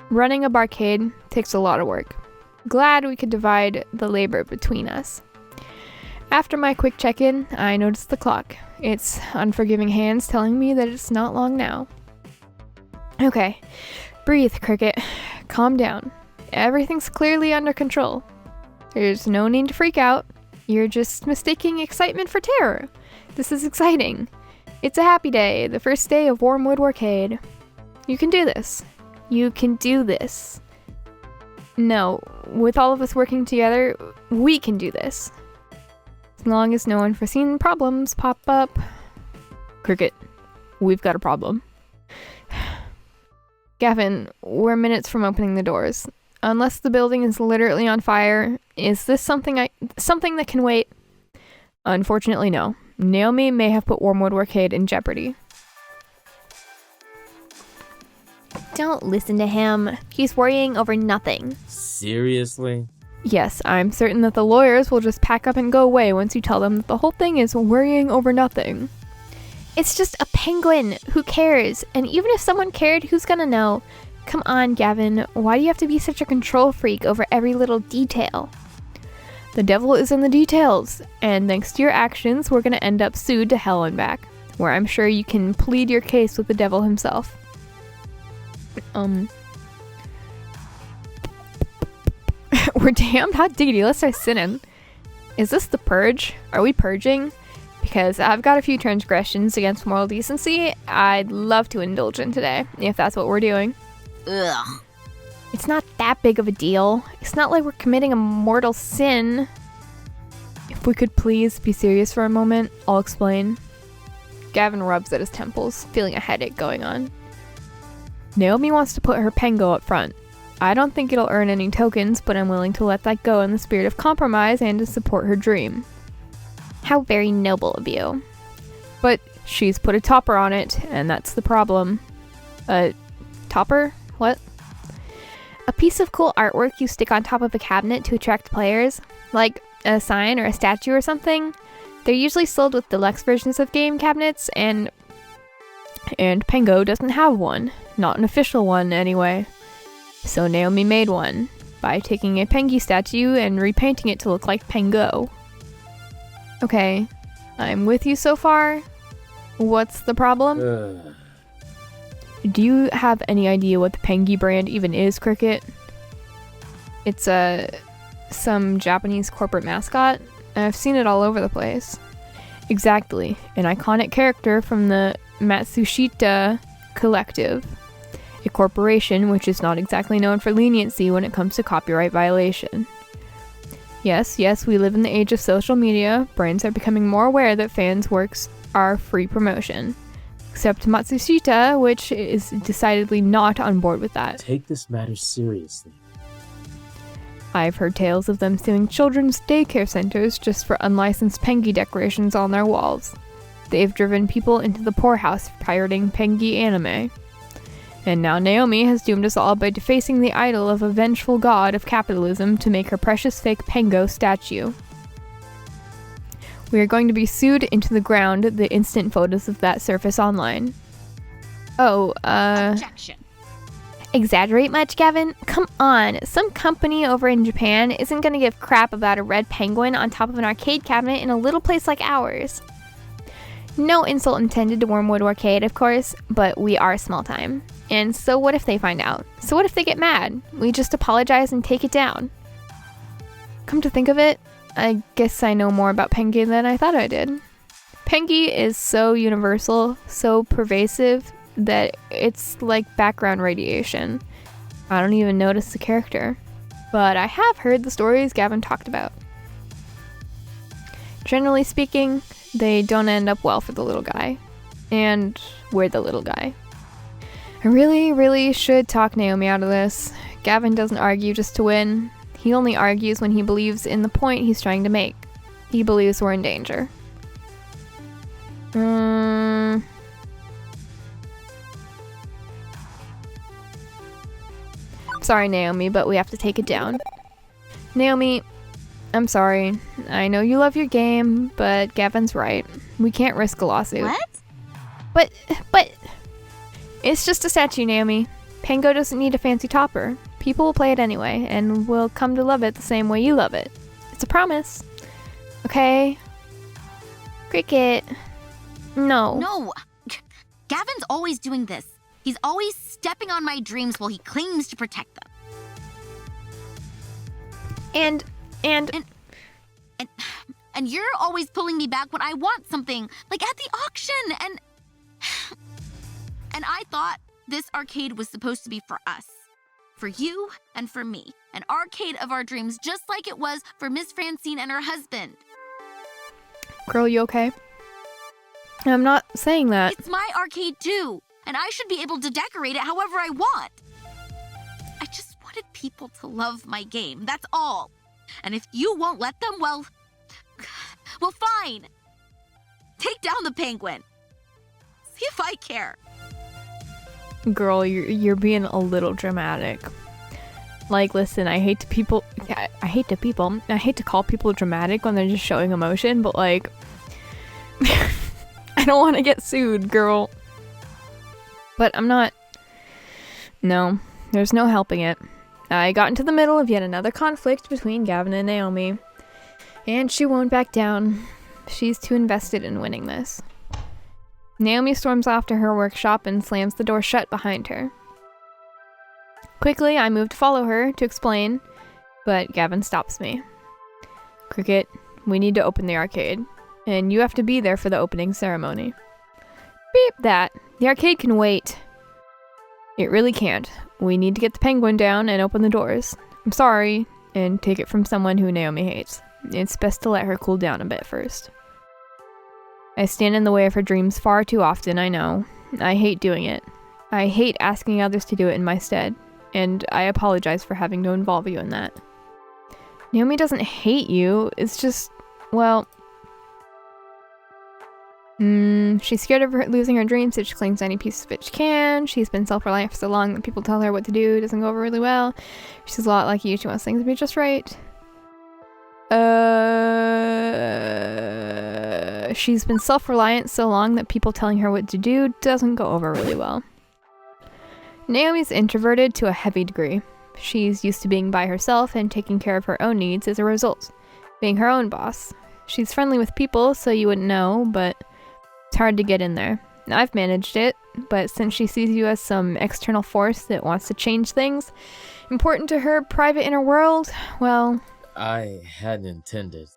Running a barcade takes a lot of work. Glad we could divide the labor between us. After my quick check-in, I noticed the clock. Its unforgiving hands telling me that it's not long now. Okay, breathe, Cricket. Calm down. Everything's clearly under control. There's no need to freak out. You're just mistaking excitement for terror. This is exciting. It's a happy day, the first day of Wormwood Warcade. You can do this. You can do this. No, with all of us working together, we can do this. As long as no unforeseen problems pop up. Cricket, we've got a problem. Gavin, we're minutes from opening the doors. Unless the building is literally on fire, is this something that can wait? Unfortunately, no. Naomi may have put Wormwood Warcade in jeopardy. Don't listen to him. He's worrying over nothing. Seriously? Yes, I'm certain that the lawyers will just pack up and go away once you tell them that the whole thing is worrying over nothing. It's just a penguin. Who cares? And even if someone cared, who's gonna know? Come on, Gavin. Why do you have to be such a control freak over every little detail? The devil is in the details, and thanks to your actions, we're gonna end up sued to hell and back, where I'm sure you can plead your case with the devil himself. We're damned hot diggity, let's start sinning. Is this the purge? Are we purging? Because I've got a few transgressions against moral decency I'd love to indulge in today, if that's what we're doing. Ugh. It's not that big of a deal. It's not like we're committing a mortal sin. If we could please be serious for a moment, I'll explain. Gavin rubs at his temples, feeling a headache going on. Naomi wants to put her Pengo up front. I don't think it'll earn any tokens, but I'm willing to let that go in the spirit of compromise and to support her dream. How very noble of you. But she's put a topper on it, and that's the problem. Topper? What? A piece of cool artwork you stick on top of a cabinet to attract players, like a sign or a statue or something. They're usually sold with deluxe versions of game cabinets, and Pengo doesn't have one. Not an official one, anyway. So Naomi made one, by taking a Pengi statue and repainting it to look like Pengo. Okay, I'm with you so far. What's the problem? Do you have any idea what the Pengi brand even is, Cricket? It's some Japanese corporate mascot. I've seen it all over the place. Exactly, an iconic character from the Matsushita Collective, a corporation which is not exactly known for leniency when it comes to copyright violation. Yes, we live in the age of social media. Brands are becoming more aware that fans' works are free promotion. Except Matsushita, which is decidedly not on board with that. Take this matter seriously. I've heard tales of them suing children's daycare centers just for unlicensed Pengi decorations on their walls. They've driven people into the poorhouse pirating Pengi anime. And now Naomi has doomed us all by defacing the idol of a vengeful god of capitalism to make her precious fake Pengo statue. We are going to be sued into the ground the instant photos of that surface online. Objection. Exaggerate much, Gavin? Come on, some company over in Japan isn't gonna give crap about a red penguin on top of an arcade cabinet in a little place like ours. No insult intended to Wormwood Arcade, of course, but we are small time. And so what if they find out? So what if they get mad? We just apologize and take it down. Come to think of it, I guess I know more about Pengi than I thought I did. Pengi is so universal, so pervasive, that it's like background radiation. I don't even notice the character. But I have heard the stories Gavin talked about. Generally speaking, they don't end up well for the little guy. And we're the little guy. I really should talk Naomi out of this. Gavin doesn't argue just to win. He only argues when he believes in the point he's trying to make. He believes we're in danger. Sorry, Naomi, but we have to take it down. Naomi, I'm sorry. I know you love your game, but Gavin's right. We can't risk a lawsuit. What? But... It's just a statue, Naomi. Pengo doesn't need a fancy topper. People will play it anyway, and will come to love it the same way you love it. It's a promise. Okay? Cricket. No. No. Gavin's always doing this. He's always stepping on my dreams while he claims to protect them. And you're always pulling me back when I want something, like at the auction, and I thought this arcade was supposed to be for us. For you and for me. An arcade of our dreams, just like it was for Miss Francine and her husband. Girl, you okay? I'm not saying that. It's my arcade too, and I should be able to decorate it however I want. I just wanted people to love my game, that's all. And if you won't let them, well, fine. Take down the penguin. See if I care. Girl, you're being a little dramatic. Like, listen, I hate to call people dramatic when they're just showing emotion, but like, I don't want to get sued, girl. But I'm not. No, there's no helping it. I got into the middle of yet another conflict between Gavin and Naomi, and she won't back down. She's too invested in winning this. Naomi storms off to her workshop and slams the door shut behind her. Quickly, I move to follow her to explain, but Gavin stops me. Cricket, we need to open the arcade, and you have to be there for the opening ceremony. Beep that. The arcade can wait. It really can't. We need to get the penguin down and open the doors. I'm sorry, and take it from someone who Naomi hates. It's best to let her cool down a bit first. I stand in the way of her dreams far too often, I know. I hate doing it. I hate asking others to do it in my stead, and I apologize for having to involve you in that. Naomi doesn't hate you, it's just, well... she's scared of losing her dreams, so she clings to any piece of it she can. She's been self-reliant for so long that people tell her what to do doesn't go over really well. She's a lot like you, she wants things to be just right. She's been self-reliant so long that people telling her what to do doesn't go over really well. Naomi's introverted to a heavy degree. She's used to being by herself and taking care of her own needs as a result, being her own boss. She's friendly with people, so you wouldn't know, but it's hard to get in there. I've managed it, but since she sees you as some external force that wants to change things, important to her private inner world, well... I hadn't intended.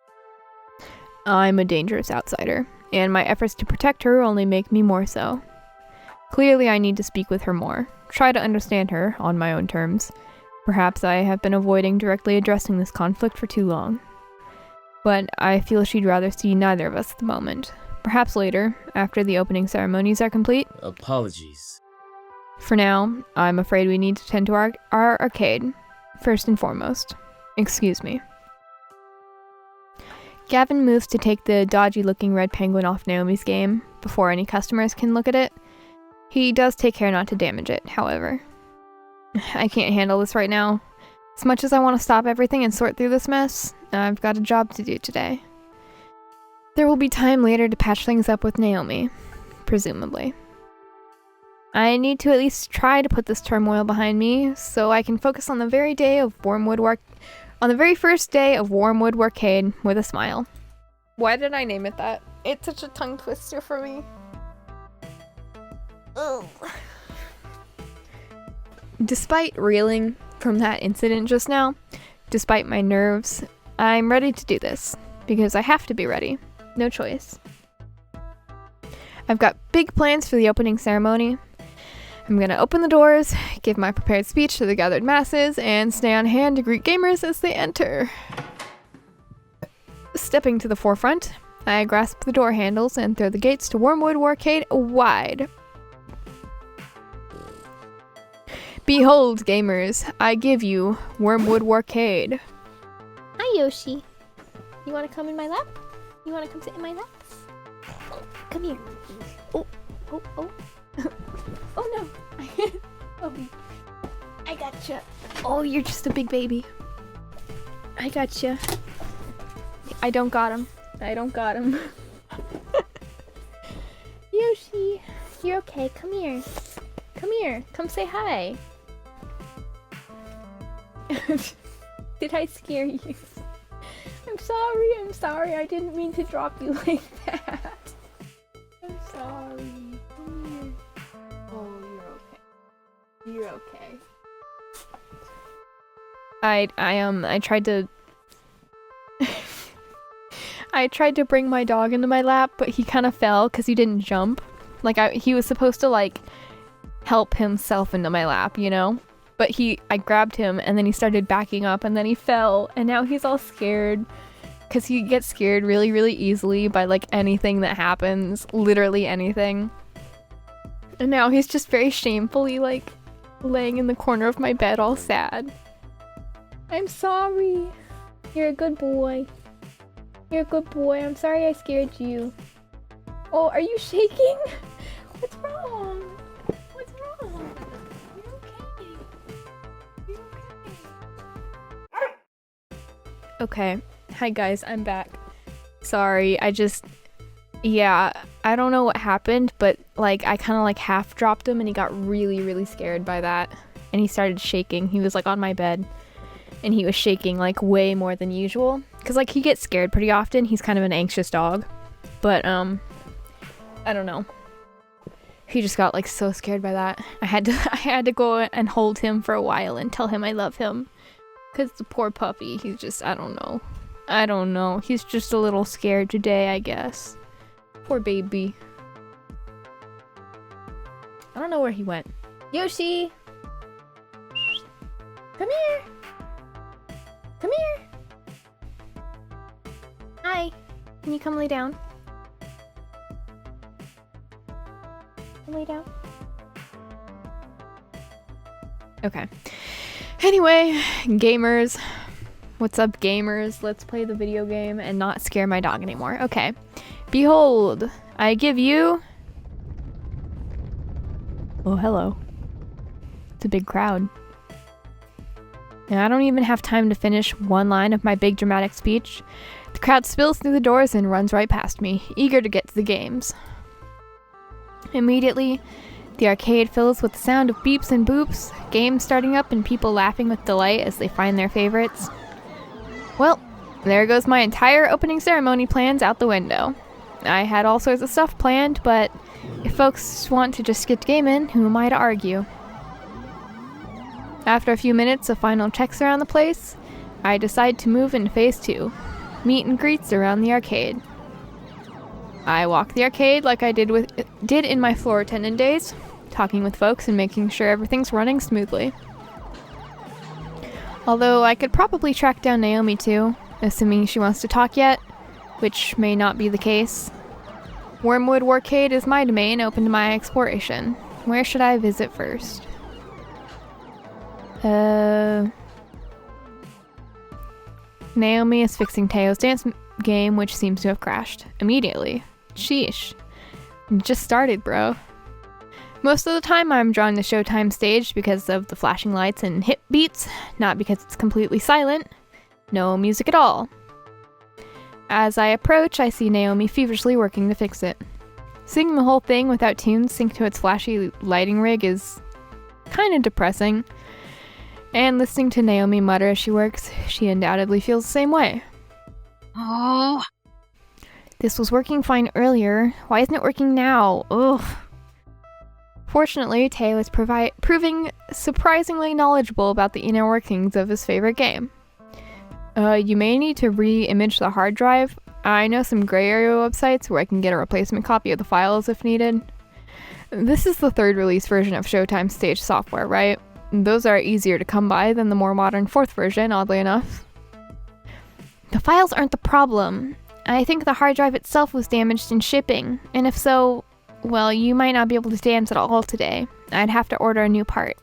I'm a dangerous outsider, and my efforts to protect her only make me more so. Clearly, I need to speak with her more, try to understand her on my own terms. Perhaps I have been avoiding directly addressing this conflict for too long. But I feel she'd rather see neither of us at the moment. Perhaps later, after the opening ceremonies are complete. Apologies. For now, I'm afraid we need to tend to our arcade, first and foremost. Excuse me. Gavin moves to take the dodgy-looking red penguin off Naomi's game before any customers can look at it. He does take care not to damage it, however. I can't handle this right now. As much as I want to stop everything and sort through this mess, I've got a job to do today. There will be time later to patch things up with Naomi, presumably. I need to at least try to put this turmoil behind me so I can focus on the very first day of Wormwood Workade with a smile. Why did I name it that? It's such a tongue twister for me. Ugh. Despite reeling from that incident just now, despite my nerves, I'm ready to do this, because I have to be ready. No choice. I've got big plans for the opening ceremony. I'm gonna open the doors, give my prepared speech to the gathered masses, and stay on hand to greet gamers as they enter. Stepping to the forefront, I grasp the door handles and throw the gates to Wormwood Workade wide. Behold, gamers, I give you Wormwood Workade. Hi, Yoshi. You want to come in my lap? You want to come sit in my lap? Come here. Oh. Oh no. Oh, I gotcha. Oh, you're just a big baby. I gotcha. I don't got him. Yoshi, you're okay. Come here. Come here. Come say hi. Did I scare you? I'm sorry. I didn't mean to drop you like that. I'm sorry. Come here. Oh, you're okay. I tried to I tried to bring my dog into my lap, but he kind of fell because he didn't jump. Like he was supposed to like help himself into my lap, you know? But I grabbed him and then he started backing up and then he fell and now he's all scared because he gets scared really, really easily by like anything that happens, literally anything. And now he's just very shamefully like laying in the corner of my bed all sad. I'm sorry. You're a good boy. I'm sorry I scared you. Oh, are you shaking? What's wrong? Okay. Hi guys, I'm back. Sorry, I don't know what happened, but like I kind of like half dropped him and he got really, really scared by that. And he started shaking. He was like on my bed and he was shaking like way more than usual. Cause like he gets scared pretty often. He's kind of an anxious dog. But I don't know. He just got like so scared by that. I had to go and hold him for a while and tell him I love him. Cause the poor puppy, he's just, I don't know. He's just a little scared today, I guess. Poor baby. I don't know where he went. Yoshi! Come here! Hi. Can you come lay down? Lay down. Okay. Anyway, gamers. What's up, gamers? Let's play the video game and not scare my dog anymore. Okay. Behold, I give you... Oh, hello. It's a big crowd. Now, I don't even have time to finish one line of my big dramatic speech. The crowd spills through the doors and runs right past me, eager to get to the games. Immediately, the arcade fills with the sound of beeps and boops, games starting up and people laughing with delight as they find their favorites. Well, there goes my entire opening ceremony plans out the window. I had all sorts of stuff planned, but if folks want to just get gaming, who am I to argue? After a few minutes of final checks around the place, I decide to move into phase 2, meet and greets around the arcade. I walk the arcade like I did in my floor attendant days, talking with folks and making sure everything's running smoothly. Although I could probably track down Naomi too, assuming she wants to talk yet, which may not be the case. Wormwood Warcade is my domain, open to my exploration. Where should I visit first? Naomi is fixing Teo's dance game, which seems to have crashed immediately. Sheesh. Just started, bro. Most of the time I'm drawn to Showtime stage because of the flashing lights and hip beats, not because it's completely silent. No music at all. As I approach, I see Naomi feverishly working to fix it. Seeing the whole thing without tunes synced to its flashy lighting rig is kind of depressing. And listening to Naomi mutter as she works, she undoubtedly feels the same way. Oh. This was working fine earlier. Why isn't it working now? Ugh. Fortunately, Teo is proving surprisingly knowledgeable about the inner workings of his favorite game. You may need to re-image the hard drive. I know some gray area websites where I can get a replacement copy of the files if needed. This is the 3rd release version of Showtime Stage software, right? Those are easier to come by than the more modern 4th version, oddly enough. The files aren't the problem. I think the hard drive itself was damaged in shipping, and if so, well, you might not be able to dance at all today. I'd have to order a new part.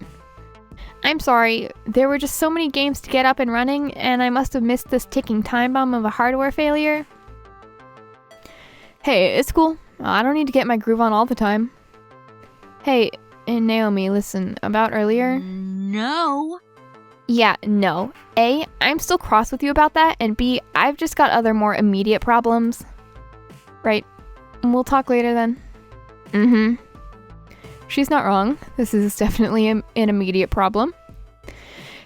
I'm sorry, there were just so many games to get up and running, and I must have missed this ticking time bomb of a hardware failure. Hey, it's cool. I don't need to get my groove on all the time. Hey, and Naomi, listen, about earlier? No. Yeah, no. A, I'm still cross with you about that, and B, I've just got other more immediate problems. Right. We'll talk later then. Mm-hmm. She's not wrong. This is definitely an immediate problem.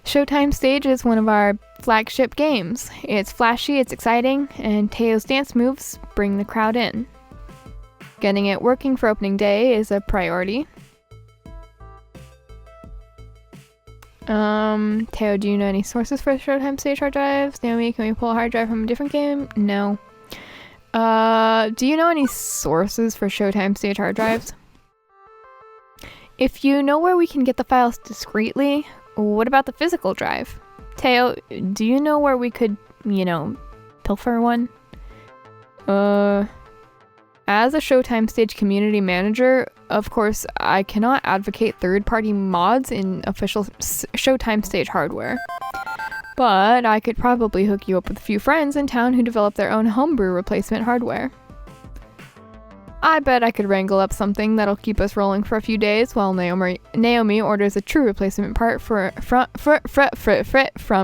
Showtime Stage is one of our flagship games. It's flashy, it's exciting, and Teo's dance moves bring the crowd in. Getting it working for opening day is a priority. Teo, do you know any sources for Showtime Stage hard drives? Naomi, can we pull a hard drive from a different game? No. Do you know any sources for Showtime Stage hard drives? If you know where we can get the files discreetly, what about the physical drive? Teo, do you know where we could, pilfer one? As a Showtime Stage community manager, of course, I cannot advocate third-party mods in official Showtime Stage hardware. But I could probably hook you up with a few friends in town who develop their own homebrew replacement hardware. I bet I could wrangle up something that'll keep us rolling for a few days while Naomi orders a true replacement part from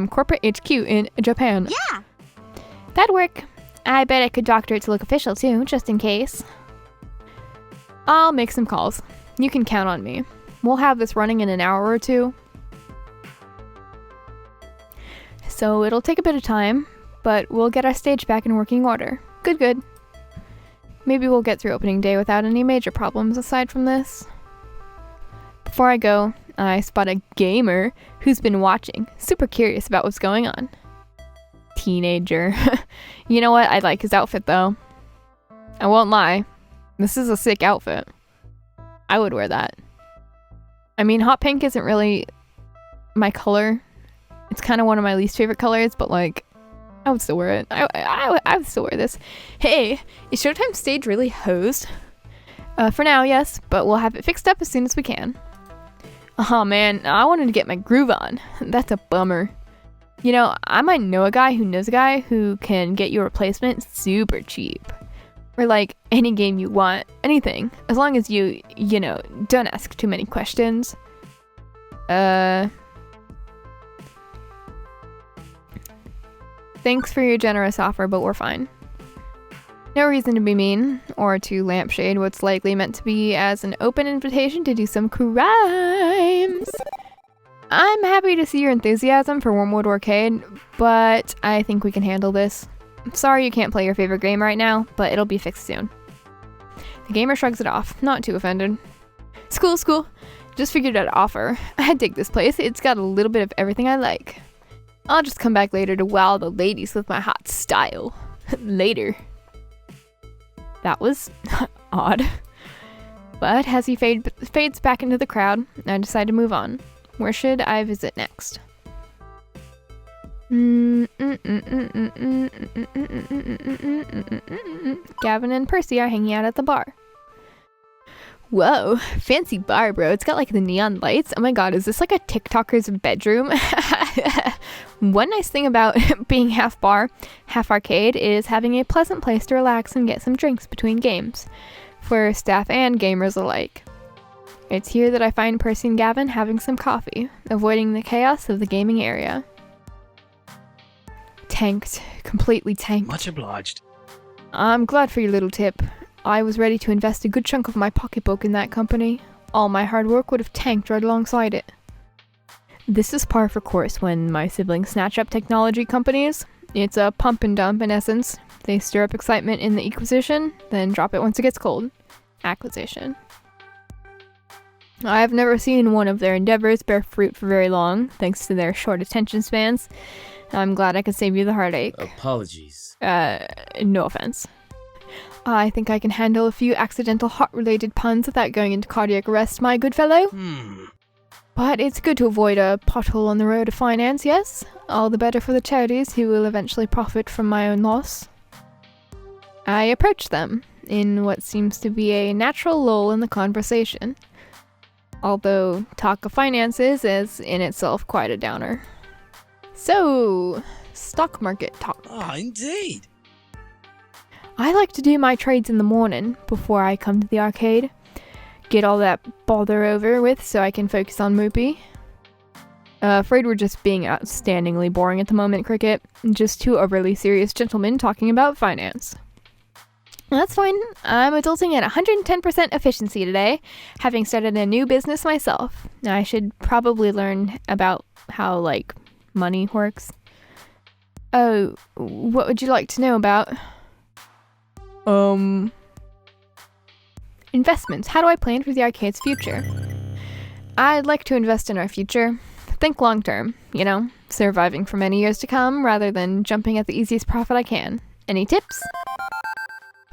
corporate HQ in Japan. Yeah. That'd work. I bet I could doctor it to look official too, just in case. I'll make some calls. You can count on me. We'll have this running in an hour or two. So it'll take a bit of time, but we'll get our stage back in working order. Good. Maybe we'll get through opening day without any major problems aside from this. Before I go, I spot a gamer who's been watching, super curious about what's going on. Teenager. You know what? I like his outfit though. I won't lie. This is a sick outfit. I would wear that. I mean, hot pink isn't really my color. It's kind of one of my least favorite colors, but I would still wear it. I would still wear this. Hey, is Showtime Stage really hosed? For now, yes, but we'll have it fixed up as soon as we can. Oh man, I wanted to get my groove on. That's a bummer. I might know a guy who knows a guy who can get you a replacement super cheap. Or any game you want, anything. As long as you don't ask too many questions. Thanks for your generous offer, but we're fine. No reason to be mean, or to lampshade what's likely meant to be as an open invitation to do some crimes. I'm happy to see your enthusiasm for Wormwood Arcade, but I think we can handle this. Sorry you can't play your favorite game right now, but it'll be fixed soon. The gamer shrugs it off, not too offended. School. Just figured I'd offer. I dig this place. It's got a little bit of everything I like. I'll just come back later to wow the ladies with my hot style. Later. That was odd. But as he fades back into the crowd, I decide to move on. Where should I visit next? Gavin and Percy are hanging out at the bar. Whoa, fancy bar, bro. It's got like the neon lights. Oh my god, is this like a TikToker's bedroom? One nice thing about being half bar, half arcade is having a pleasant place to relax and get some drinks between games, for staff and gamers alike. It's here that I find Percy and Gavin having some coffee, avoiding the chaos of the gaming area. Tanked. Completely tanked. Much obliged. I'm glad for your little tip. I was ready to invest a good chunk of my pocketbook in that company. All my hard work would have tanked right alongside it. This is par for course when my siblings snatch up technology companies. It's a pump and dump in essence. They stir up excitement in the acquisition, then drop it once it gets cold. Acquisition. I've never seen one of their endeavors bear fruit for very long, thanks to their short attention spans. I'm glad I could save you the heartache. Apologies. No offense. I think I can handle a few accidental heart-related puns without going into cardiac arrest, my good fellow. But it's good to avoid a pothole on the road of finance, yes? All the better for the charities who will eventually profit from my own loss. I approach them, in what seems to be a natural lull in the conversation. Although talk of finances is in itself quite a downer. So, stock market talk. Ah, indeed. I like to do my trades in the morning before I come to the arcade. Get all that bother over with so I can focus on Moopy. Afraid we're just being outstandingly boring at the moment, Cricket. Just two overly serious gentlemen talking about finance. That's fine. I'm adulting at 110% efficiency today, having started a new business myself. I should probably learn about how, like, money works. Oh, what would you like to know about? Investments. How do I plan for the arcade's future? I'd like to invest in our future. Think long term, you know, surviving for many years to come rather than jumping at the easiest profit I can. Any tips?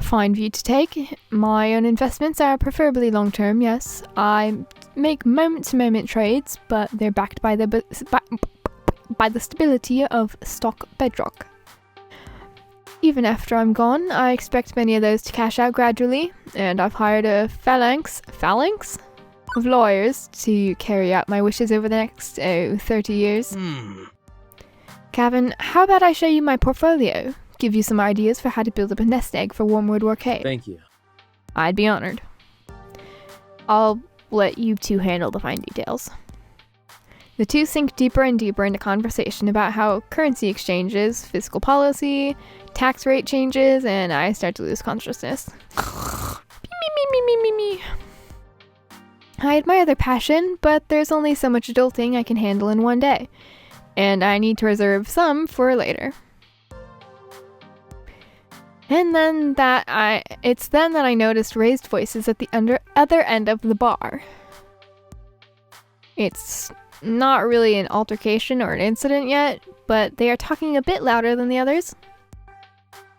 Fine view to take. My own investments are preferably long term, yes. I make moment-to-moment trades, but they're backed by the stability of stock bedrock. Even after I'm gone, I expect many of those to cash out gradually, and I've hired a phalanx of lawyers to carry out my wishes over the next, 30 years. Gavin, how about I show you my portfolio? Give you some ideas for how to build up a nest egg for Wormwood Arcade. Thank you. I'd be honored. I'll let you two handle the fine details. The two sink deeper and deeper into conversation about how currency exchanges, fiscal policy, tax rate changes, and I start to lose consciousness. Me. I admire their passion, but there's only so much adulting I can handle in one day, and I need to reserve some for later. And then it's then that I noticed raised voices at the other end of the bar. It's not really an altercation or an incident yet, but they are talking a bit louder than the others.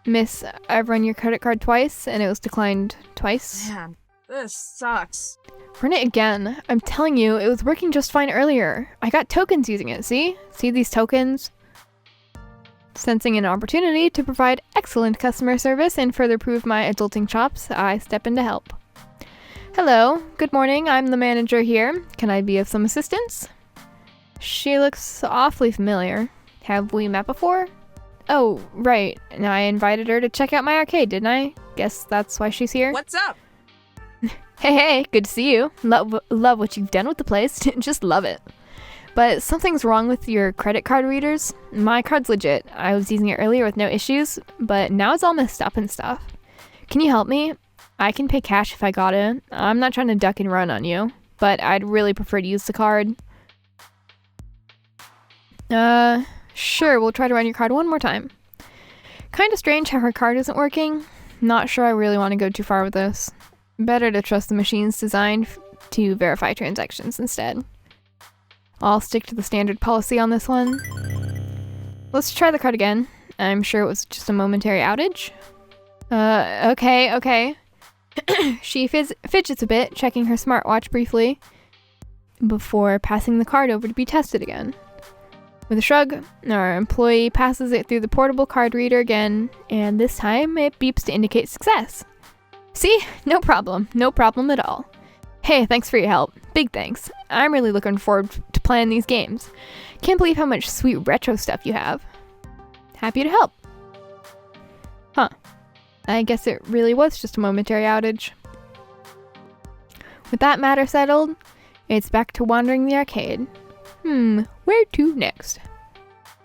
Miss, I've run your credit card twice, and it was declined twice. Man, this sucks. Run it again. I'm telling you, it was working just fine earlier. I got tokens using it, see? See these tokens? Sensing an opportunity to provide excellent customer service and further prove my adulting chops, I step in to help. Hello, good morning, I'm the manager here. Can I be of some assistance? She looks awfully familiar. Have we met before? Oh, right. And I invited her to check out my arcade, didn't I? Guess that's why she's here. What's up? Hey, good to see you. Love what you've done with the place. Just love it. But something's wrong with your credit card readers. My card's legit. I was using it earlier with no issues, but now it's all messed up and stuff. Can you help me? I can pay cash if I got it. I'm not trying to duck and run on you, but I'd really prefer to use the card. Sure, we'll try to run your card one more time. Kinda strange how her card isn't working. Not sure I really want to go too far with this. Better to trust the machines designed to verify transactions instead. I'll stick to the standard policy on this one. Let's try the card again. I'm sure it was just a momentary outage. Okay. She fidgets a bit, checking her smartwatch briefly, before passing the card over to be tested again. With a shrug, our employee passes it through the portable card reader again, and this time it beeps to indicate success. See? No problem. No problem at all. Hey, thanks for your help. Big thanks. I'm really looking forward to playing these games. Can't believe how much sweet retro stuff you have. Happy to help. Huh. I guess it really was just a momentary outage. With that matter settled, it's back to wandering the arcade. Where to next?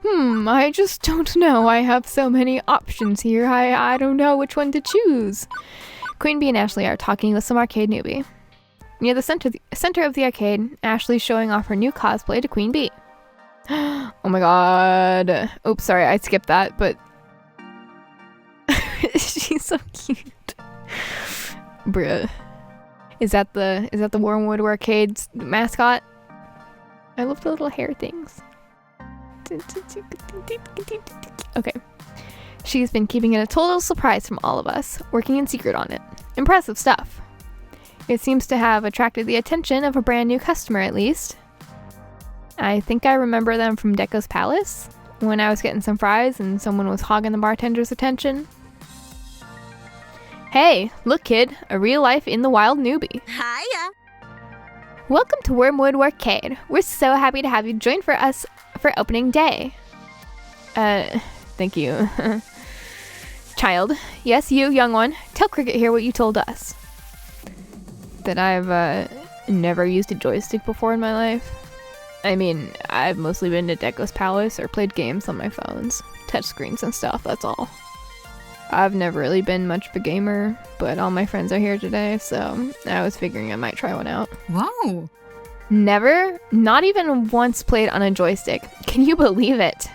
I just don't know. I have so many options here. I don't know which one to choose. Queen Bee and Ashley are talking with some arcade newbie. Near the center of the arcade, Ashley's showing off her new cosplay to Queen Bee. Oh my god. Oops, sorry, I skipped that, but she's so cute. Bruh. Is that the Wormwood Arcade's mascot? I love the little hair things. Okay. She's been keeping it a total surprise from all of us, working in secret on it. Impressive stuff. It seems to have attracted the attention of a brand new customer, at least. I think I remember them from Deco's Palace, when I was getting some fries and someone was hogging the bartender's attention. Hey, look kid, a real life in the wild newbie. Hiya. Welcome to Wormwood Arcade. We're so happy to have you join for us for opening day. Thank you. Child, yes, you, young one, tell Cricket here what you told us. That I've, never used a joystick before in my life. I mean, I've mostly been to Deco's Palace or played games on my phones. Touchscreens and stuff, that's all. I've never really been much of a gamer, but all my friends are here today, so I was figuring I might try one out. Whoa. Never, not even once played on a joystick. Can you believe it?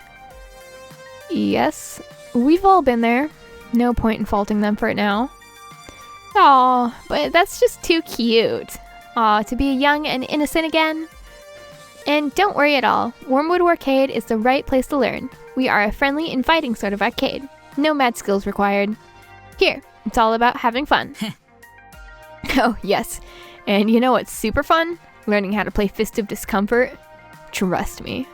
Yes, we've all been there. No point in faulting them for it now. Aw, but that's just too cute. Aw, to be young and innocent again. And don't worry at all, Wormwood Arcade is the right place to learn. We are a friendly, inviting sort of arcade. No mad skills required. Here, it's all about having fun. Oh, yes. And you know what's super fun? Learning how to play Fist of Discomfort. Trust me.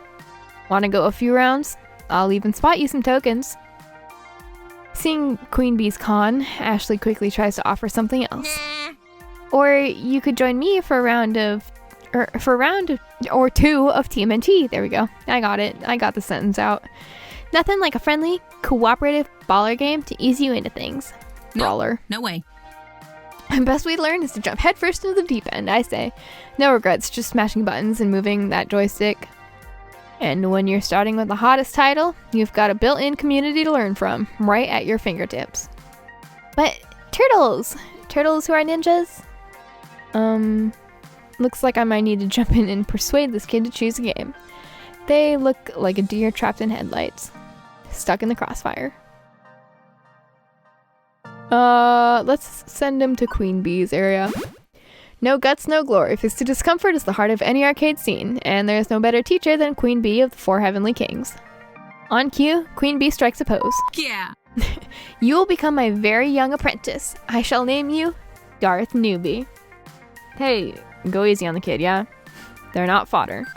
Want to go a few rounds? I'll even spot you some tokens. Seeing Queen Bee's con, Ashley quickly tries to offer something else. Or you could join me for a round or two of TMNT. There we go. I got it. I got the sentence out. Nothing like a friendly, cooperative baller game to ease you into things. Brawler. No way. The best way to learn is to jump headfirst into the deep end, I say. No regrets, just smashing buttons and moving that joystick. And when you're starting with the hottest title, you've got a built-in community to learn from, right at your fingertips. But turtles! Turtles who are ninjas? Looks like I might need to jump in and persuade this kid to choose a game. They look like a deer trapped in headlights. Stuck in the crossfire. Let's send him to Queen Bee's area. No guts, no glory. Fist of Discomfort is the heart of any arcade scene, and there's no better teacher than Queen Bee of the Four Heavenly Kings. On cue, Queen Bee strikes a pose. Yeah. You will become my very young apprentice. I shall name you Darth Newbie. Hey, go easy on the kid, yeah? They're not fodder.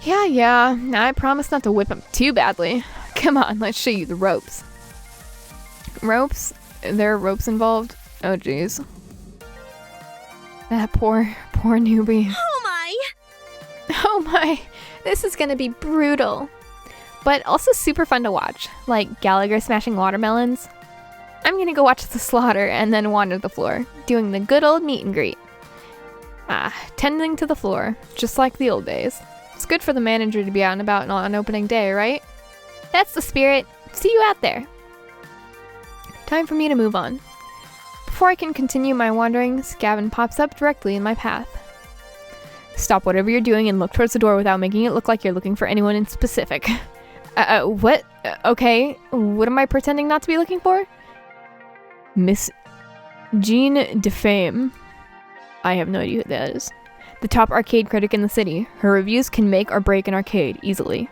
Yeah, I promise not to whip him too badly. Come on, let's show you the ropes. Ropes? There are ropes involved? Oh, jeez. That poor newbie. Oh my, this is gonna be brutal. But also super fun to watch, like Gallagher smashing watermelons. I'm gonna go watch the slaughter and then wander the floor, doing the good old meet and greet. Tending to the floor, just like the old days. It's good for the manager to be out and about on opening day, right? That's the spirit. See you out there. Time for me to move on. Before I can continue my wanderings, Gavin pops up directly in my path. Stop whatever you're doing and look towards the door without making it look like you're looking for anyone in specific. What? Okay, what am I pretending not to be looking for? Miss Jean Defame. I have no idea who that is. The top arcade critic in the city. Her reviews can make or break an arcade easily.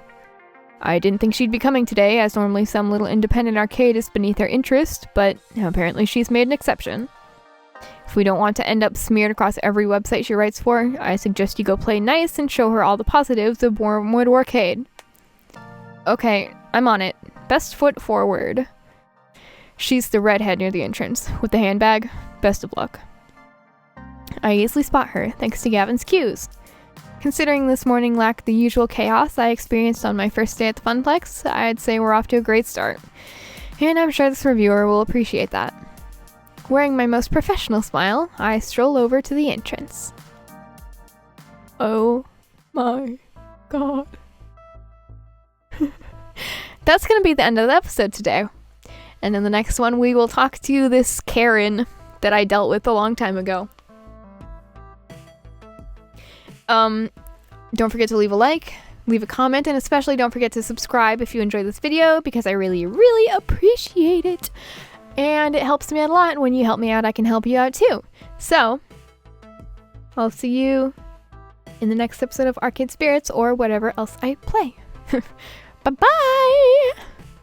I didn't think she'd be coming today, as normally some little independent arcade is beneath her interest, but apparently she's made an exception. If we don't want to end up smeared across every website she writes for, I suggest you go play nice and show her all the positives of Wormwood Arcade. Okay, I'm on it. Best foot forward. She's the redhead near the entrance, with the handbag. Best of luck. I easily spot her, thanks to Gavin's cues. Considering this morning lacked the usual chaos I experienced on my first day at the Funplex, I'd say we're off to a great start. And I'm sure this reviewer will appreciate that. Wearing my most professional smile, I stroll over to the entrance. Oh my god. That's gonna be the end of the episode today. And in the next one, we will talk to this Karen that I dealt with a long time ago. Don't forget to leave a like, leave a comment, and especially don't forget to subscribe if you enjoyed this video, because I really, really appreciate it. And it helps me out a lot. When you help me out, I can help you out too. So, I'll see you in the next episode of Arcade Spirits or whatever else I play. Bye-bye!